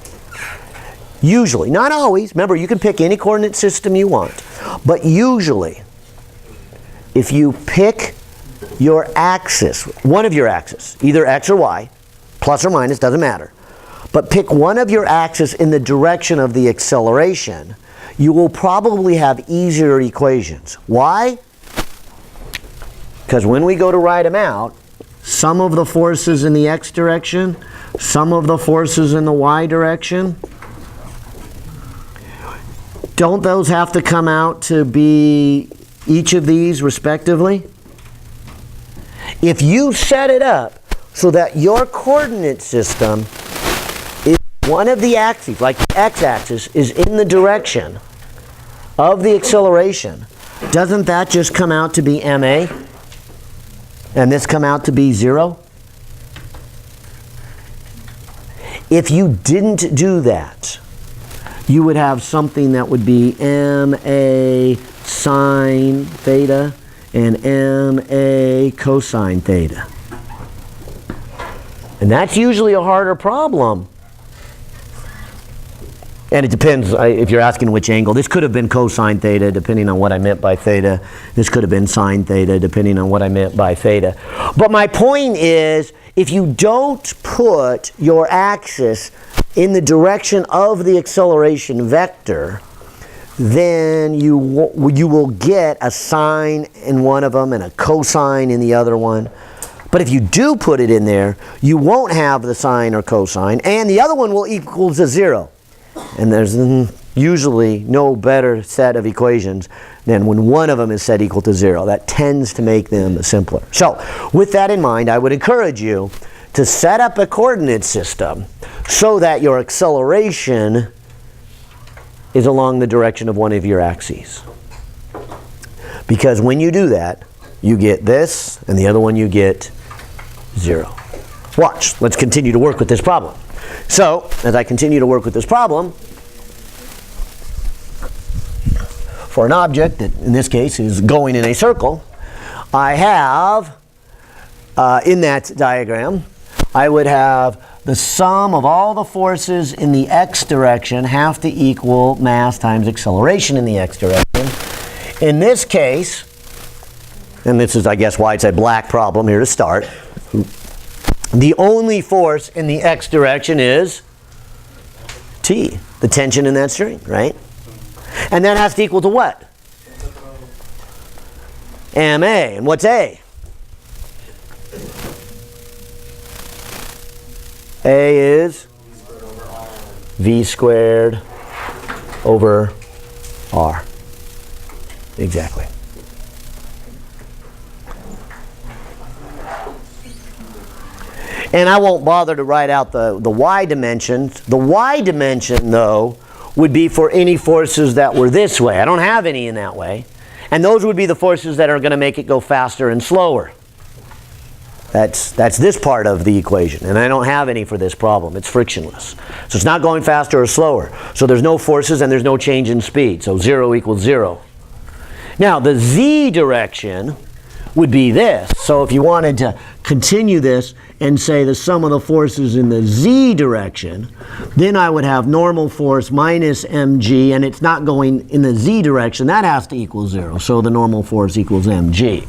Usually, not always. Remember, you can pick any coordinate system you want. But usually, if you pick your axis, one of your axes, either x or y, plus or minus, doesn't matter. but pick one of your axes in the direction of the acceleration, you will probably have easier equations. Why? Because when we go to write them out, some of the forces in the x direction, some of the forces in the y direction, don't those have to come out to be each of these respectively? If you set it up so that your coordinate system is one of the axes, like the x-axis, is in the direction of the acceleration, doesn't that just come out to be ma? And this come out to be 0? If you didn't do that, you would have something that would be ma sine theta and ma cosine theta. And that's usually a harder problem. And it depends if you're asking which angle. This could have been cosine theta, depending on what I meant by theta. This could have been sine theta, depending on what I meant by theta. But my point is, if you don't put your axis in the direction of the acceleration vector, then you will get a sine in one of them and a cosine in the other one. But if you do put it in there, you won't have the sine or cosine, and the other one will equal to 0. And there's usually no better set of equations than when one of them is set equal to 0. That tends to make them simpler. So with that in mind, I would encourage you to set up a coordinate system so that your acceleration is along the direction of one of your axes. Because when you do that, you get this, and the other one you get 0. Watch. Let's continue to work with this problem. So, as I continue to work with this problem, for an object that in this case is going in a circle, I have, in that diagram, I would have the sum of all the forces in the x direction have to equal mass times acceleration in the x direction. In this case, and this is, I guess, why it's a black problem here to start, the only force in the x direction is T, the tension in that string, right? And that has to equal to what? Ma. And what's A? A is V squared over R. Exactly. And I won't bother to write out the y dimensions. The y dimension, though, would be for any forces that were this way. I don't have any in that way. And those would be the forces that are going to make it go faster and slower. That's this part of the equation. And I don't have any for this problem. It's frictionless. So it's not going faster or slower. So there's no forces and there's no change in speed. So 0 equals 0. Now, the z direction would be this. So if you wanted to continue this and say the sum of the forces in the z direction, then I would have normal force minus mg, and it's not going in the z direction. That has to equal 0. So the normal force equals mg.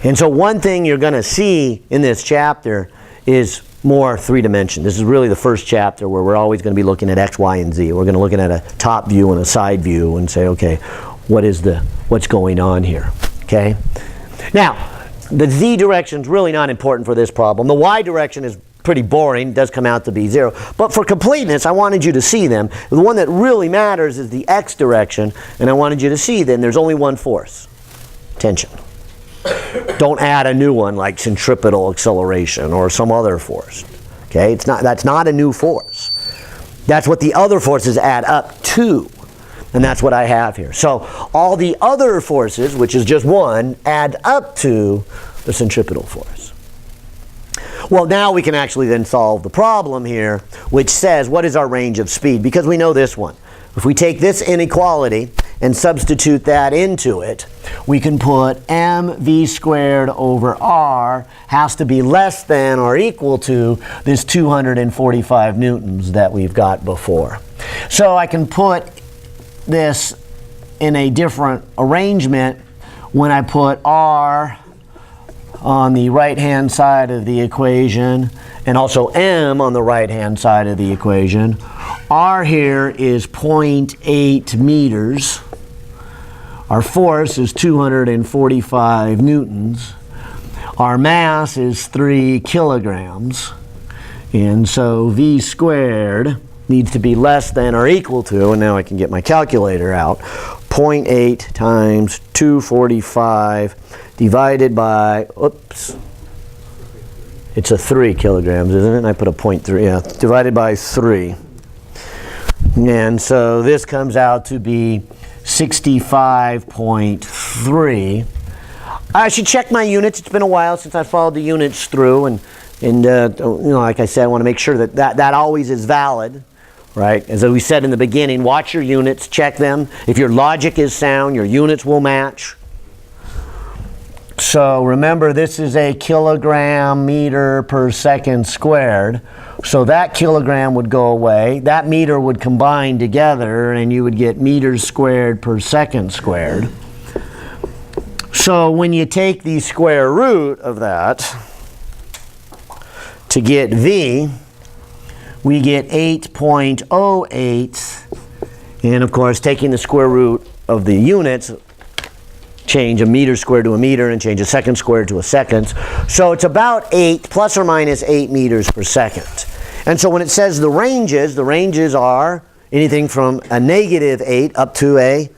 And so one thing you're going to see in this chapter is more three-dimension. This is really the first chapter where we're always going to be looking at x, y, and z. We're going to look at a top view and a side view and say, okay, what's going on here? Okay? Now, the z direction is really not important for this problem. The y direction is pretty boring, does come out to be 0. But for completeness, I wanted you to see them. The one that really matters is the x direction, and I wanted you to see then there's only one force, tension. Don't add a new one like centripetal acceleration or some other force. Okay? That's not a new force. That's what the other forces add up to. And that's what I have here. So all the other forces, which is just one, add up to the centripetal force. Well, now we can actually then solve the problem here, which says what is our range of speed? Because we know this one. If we take this inequality and substitute that into it, we can put mv squared over r has to be less than or equal to this 245 newtons that we've got before. So I can put this in a different arrangement when I put r on the right-hand side of the equation, and also m on the right-hand side of the equation. R here is 0.8 meters. Our force is 245 newtons. Our mass is 3 kilograms. And so V squared needs to be less than or equal to, and now I can get my calculator out, 0.8 times 245 divided by, oops, it's a 3 kilograms, isn't it? And I put a 0.3, yeah, divided by 3. And so this comes out to be 65.3. I should check my units. It's been a while since I followed the units through, and you know, like I said, I want to make sure that always is valid, right? As we said in the beginning, watch your units, check them. If your logic is sound, your units will match. So remember, this is a kilogram meter per second squared. So that kilogram would go away. That meter would combine together, and you would get meters squared per second squared. So when you take the square root of that to get V, we get 8.08. And of course, taking the square root of the units, change a meter squared to a meter and change a second squared to a second. So it's about 8 plus or minus 8 meters per second. And so when it says the ranges are anything from a -8 up to a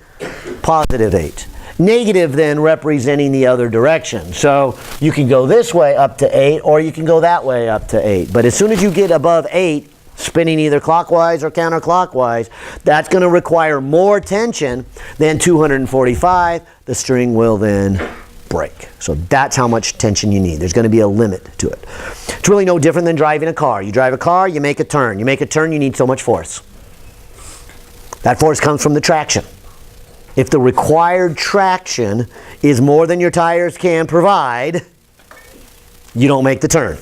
+8. Negative then representing the other direction. So you can go this way up to 8, or you can go that way up to 8. But as soon as you get above 8, spinning either clockwise or counterclockwise, that's going to require more tension than 245. The string will then break. So that's how much tension you need. There's going to be a limit to it. It's really no different than driving a car. You drive a car, you make a turn. You make a turn, you need so much force. That force comes from the traction. If the required traction is more than your tires can provide, you don't make the turn.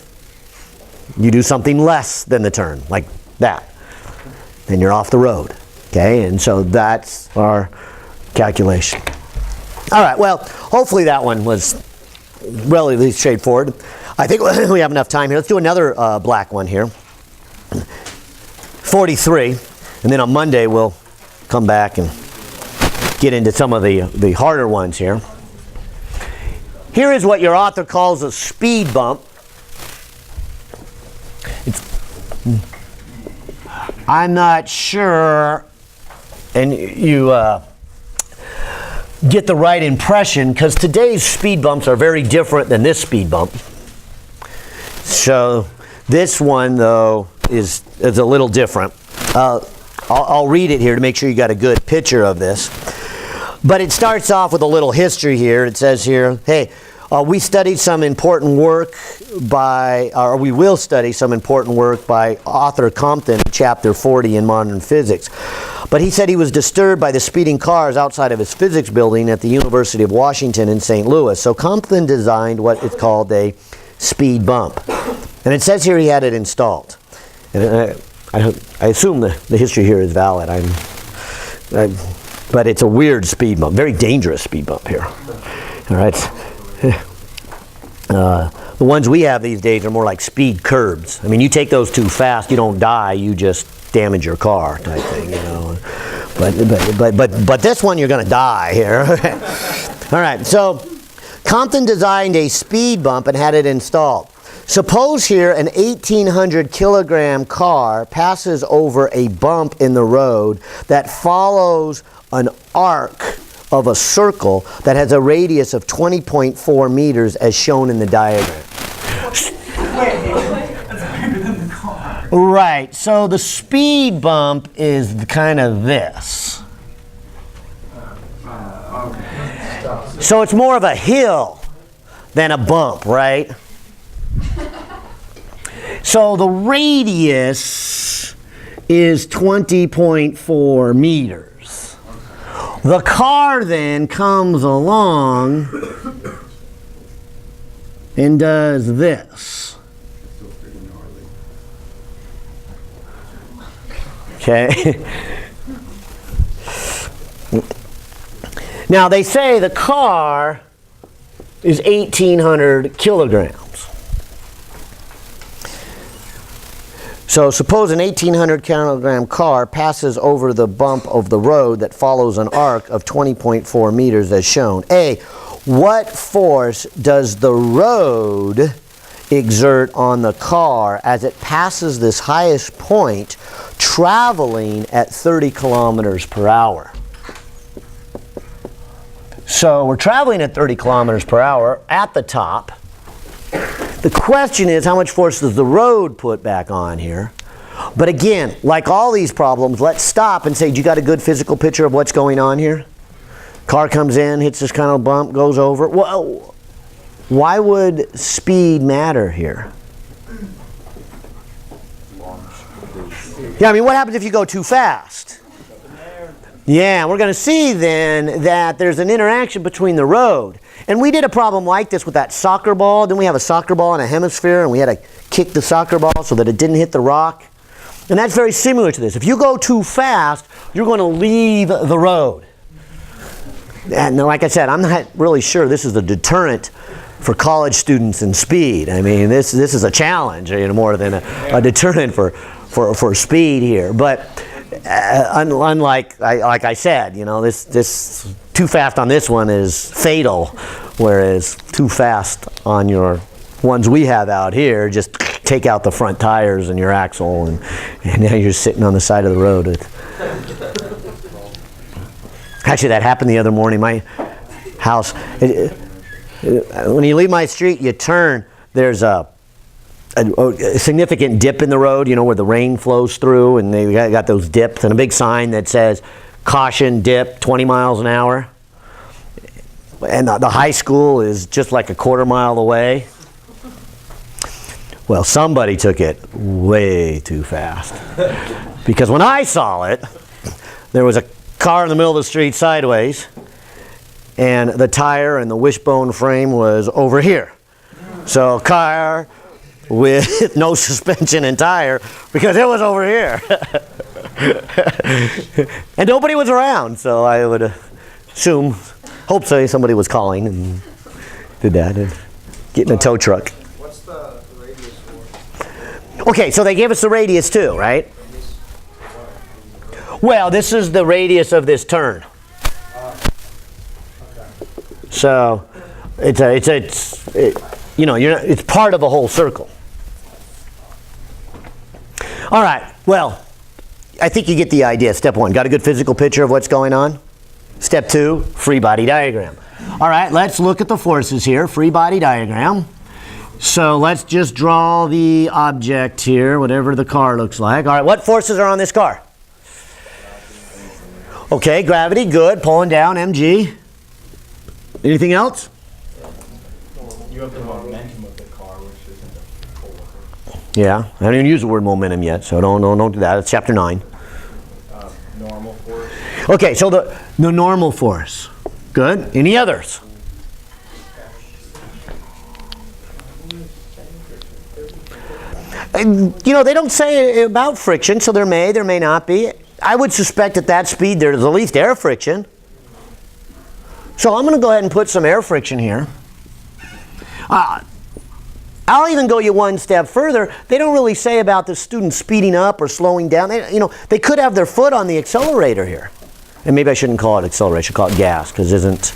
You do something less than the turn, like that. Then you're off the road. Okay, and so that's our calculation. All right, well, hopefully that one was relatively straightforward. I think we have enough time here. Let's do another black one here. 43, and then on Monday we'll come back and get into some of the harder ones here. Here is what your author calls a speed bump. I'm not sure, and you get the right impression, because today's speed bumps are very different than this speed bump. So this one, though, is a little different. I'll read it here to make sure you got a good picture of this. But it starts off with a little history here. It says here, hey, we studied some important work or we will study some important work by Arthur Compton, chapter 40 in Modern Physics. But he said he was disturbed by the speeding cars outside of his physics building at the University of Washington in St. Louis. So Compton designed what is called a speed bump. And it says here he had it installed. And I assume the history here is valid. But it's a weird speed bump, very dangerous speed bump here. All right. The ones we have these days are more like speed curbs. I mean, you take those too fast, you don't die, you just damage your car type thing, you know. But this one you're going to die here. All right. So Compton designed a speed bump and had it installed. Suppose here an 1,800 kilogram car passes over a bump in the road that follows an arc of a circle that has a radius of 20.4 meters as shown in the diagram. Right, so the speed bump is kind of this. So it's more of a hill than a bump, right? So the radius is 20.4 meters. The car then comes along and does this. Okay. Now they say the car is 1,800 kilograms. So suppose an 1,800 kilogram car passes over the bump of the road that follows an arc of 20.4 meters as shown. A, what force does the road exert on the car as it passes this highest point traveling at 30 kilometers per hour? So we're traveling at 30 kilometers per hour at the top. The question is, how much force does the road put back on here? But again, like all these problems, let's stop and say, do you got a good physical picture of what's going on here? Car comes in, hits this kind of bump, goes over. Well, why would speed matter here? Yeah, I mean, what happens if you go too fast? Yeah, we're going to see then that there's an interaction between the road. And we did a problem like this with that soccer ball. Then we have a soccer ball in a hemisphere, and we had to kick the soccer ball so that it didn't hit the rock. And that's very similar to this. If you go too fast, you're going to leave the road. And like I said, I'm not really sure this is a deterrent for college students in speed. I mean, this is a challenge, more than a deterrent for speed here. But unlike, like I said, this too fast on this one is fatal, whereas too fast on your ones we have out here, just take out the front tires and your axle, and now you're sitting on the side of the road. Actually, that happened the other morning. My house, when you leave my street, you turn, there's a significant dip in the road, where the rain flows through, and they got those dips, and a big sign that says, caution dip, 20 miles an hour. And the high school is just like a quarter mile away. Well, somebody took it way too fast. Because when I saw it, there was a car in the middle of the street sideways, and the tire and the wishbone frame was over here. So a car with no suspension and tire, because it was over here. And nobody was around, so I would hope somebody was calling and did that and get in a tow truck. What's the radius for? Okay, so they gave us the radius too, right? Well, this is the radius of this turn. Okay. So it's part of the whole circle. All right, well, I think you get the idea. Step one, got a good physical picture of what's going on? Step two, free body diagram. All right, let's look at the forces here, free body diagram. So let's just draw the object here, whatever the car looks like. All right, what forces are on this car? Okay, gravity, good, pulling down, mg. Anything else? You have the momentum of the car, which isn't a force. Yeah, I haven't even used the word momentum yet, so don't do that. It's chapter 9. Normal force. Okay, so the normal force. Good. Any others? And, they don't say about friction, so there may not be. I would suspect at that speed there's at least air friction. So I'm going to go ahead and put some air friction here. I'll even go you one step further. They don't really say about the student speeding up or slowing down. They could have their foot on the accelerator here. And maybe I shouldn't call it accelerator. I should call it gas, because isn't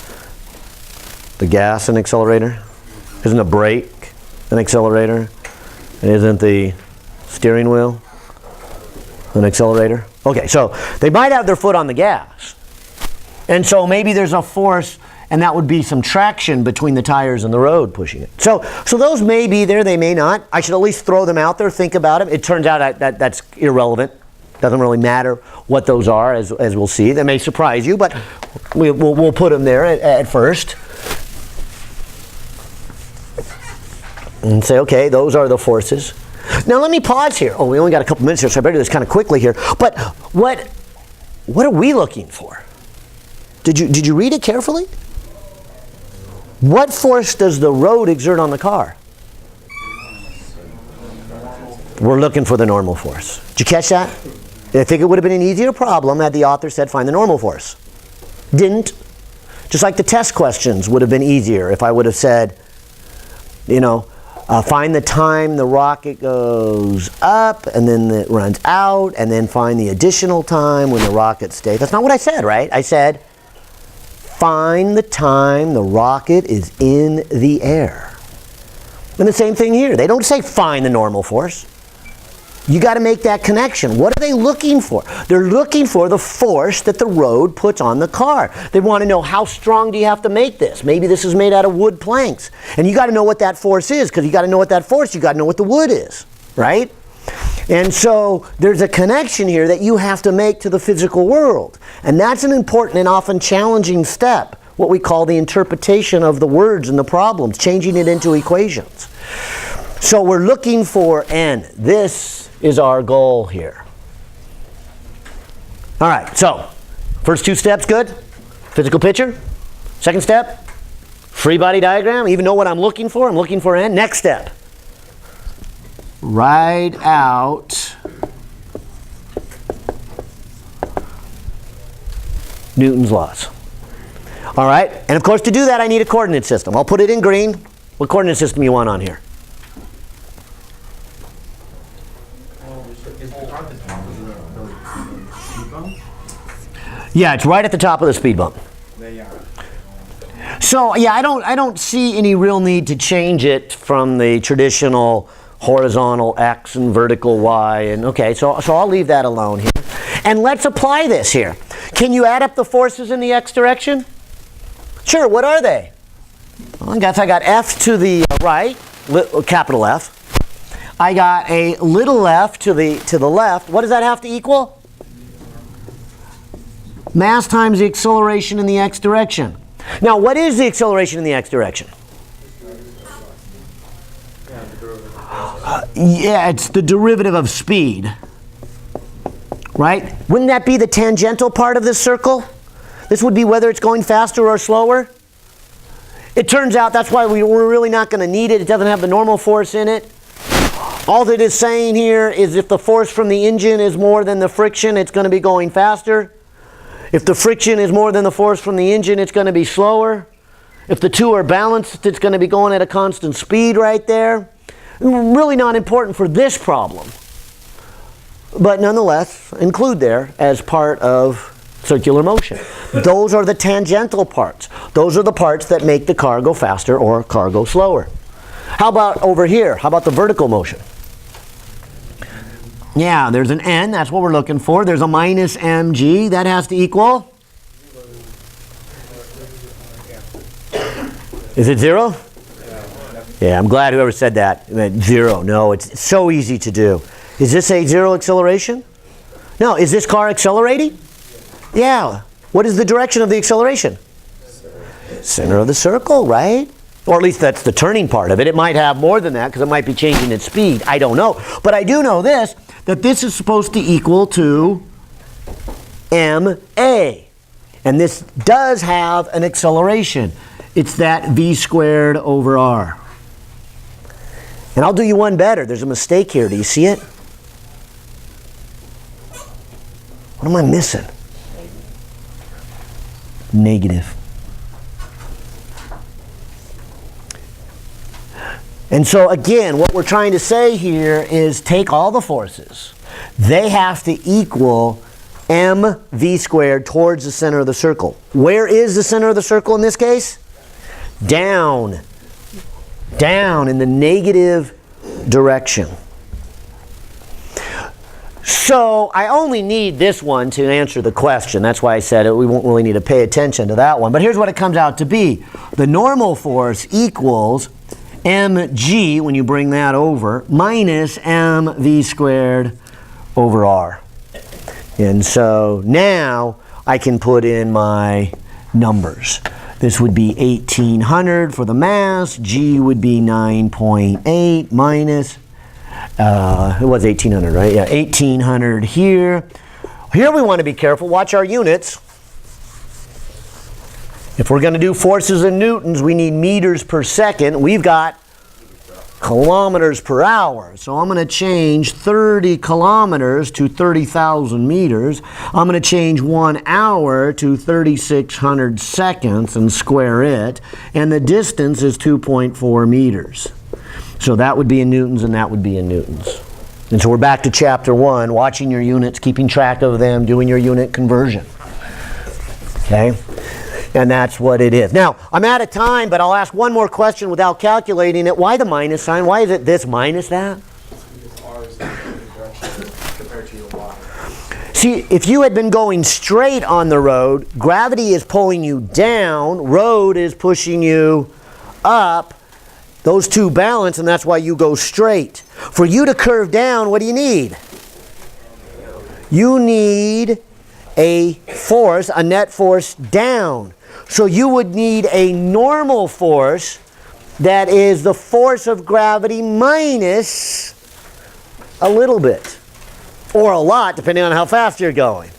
the gas an accelerator? Isn't the brake an accelerator? And isn't the steering wheel an accelerator? Okay, so they might have their foot on the gas. And so maybe there's a force, and that would be some traction between the tires and the road pushing it. So those may be there, they may not. I should at least throw them out there, think about it. It turns out that's irrelevant. Doesn't really matter what those are, as we'll see. That may surprise you, but we'll put them there at first. And say, okay, those are the forces. Now let me pause here. Oh, we only got a couple minutes here, so I better do this kind of quickly here. But what are we looking for? Did you read it carefully? What force does the road exert on the car? We're looking for the normal force. Did you catch that? I think it would have been an easier problem had the author said find the normal force. Didn't. Just Just like the test questions would have been easier if I would have said, you know, find the time the rocket goes up and then it runs out, and then find the additional time when the rocket stays. That's not what I said, right? I said, find the time the rocket is in the air. And the same thing here. They don't say find the normal force. You got to make that connection. What are they looking for? They're looking for the force that the road puts on the car. They want to know, how strong do you have to make this? Maybe this is made out of wood planks. And you got to know what that force is, because you got to know what that force, you got to know what the wood is, right? And so there's a connection here that you have to make to the physical world. And that's an important and often challenging step, what we call the interpretation of the words and the problems, changing it into equations. So we're looking for n. This is our goal here. All right, so first two steps, good? Physical picture. Second step, free body diagram. Even know what I'm looking for. I'm looking for n. Next step, write out Newton's laws. All right, and of course to do that I need a coordinate system. I'll put it in green. What coordinate system you want on here? Yeah, it's right at the top of the speed bump. So yeah, I don't see any real need to change it from the traditional horizontal X and vertical Y. And okay, so I'll leave that alone here. And let's apply this here. Can you add up the forces in the X direction? Sure. What are they? Well, I guess I got F to the right, capital F. I got a little f to the left. What does that have to equal? Mass times the acceleration in the x direction. Now, what is the acceleration in the x direction? Yeah, it's the derivative of speed. Right? Wouldn't that be the tangential part of this circle? This would be whether it's going faster or slower. It turns out that's why we're really not going to need it. It doesn't have the normal force in it. All that it's saying here is if the force from the engine is more than the friction, it's going to be going faster. If the friction is more than the force from the engine, it's going to be slower. If the two are balanced, it's going to be going at a constant speed right there. Really not important for this problem. But nonetheless, include there as part of circular motion. Those are the tangential parts. Those are the parts that make the car go faster or car go slower. How about over here? How about the vertical motion? Yeah, there's an n, that's what we're looking for. There's a minus mg, that has to equal? Is it 0? Yeah, I'm glad whoever said that. It meant 0. No, it's so easy to do. Is this a 0 acceleration? No, is this car accelerating? Yeah. What is the direction of the acceleration? Center of the circle, right? Or at least that's the turning part of it. It might have more than that because it might be changing its speed. I don't know. But I do know this, that this is supposed to equal to ma. And this does have an acceleration. It's that v squared over r. And I'll do you one better. There's a mistake here. Do you see it? What am I missing? Negative. And so again, what we're trying to say here is take all the forces. They have to equal mv squared towards the center of the circle. Where is the center of the circle in this case? Down. Down in the negative direction. So I only need this one to answer the question. That's why I said it. We won't really need to pay attention to that one. But here's what it comes out to be. The normal force equals mg, when you bring that over, minus mv squared over r. And so now I can put in my numbers. This would be 1800 for the mass. G would be 9.8 minus, it was 1800, right? Yeah, 1800 here. Here we want to be careful. Watch our units. If we're going to do forces in newtons, we need meters per second. We've got kilometers per hour. So I'm going to change 30 kilometers to 30,000 meters. I'm going to change 1 hour to 3,600 seconds and square it. And the distance is 2.4 meters. So that would be in newtons and that would be in newtons. And so we're back to chapter 1, watching your units, keeping track of them, doing your unit conversion. Okay? And that's what it is. Now, I'm out of time, but I'll ask one more question without calculating it. Why the minus sign? Why is it this minus that? Because R is the direction compared to your Y. See, if you had been going straight on the road, gravity is pulling you down, road is pushing you up. Those two balance, and that's why you go straight. For you to curve down, what do you need? You need a force, a net force down. So you would need a normal force that is the force of gravity minus a little bit. Or a lot, depending on how fast you're going.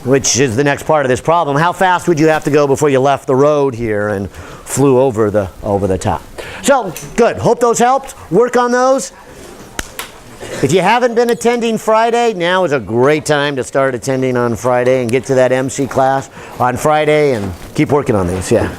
Which is the next part of this problem. How fast would you have to go before you left the road here and flew over the top? So, good. Hope those helped. Work on those. If you haven't been attending Friday, now is a great time to start attending on Friday and get to that MC class on Friday and keep working on these. Yeah.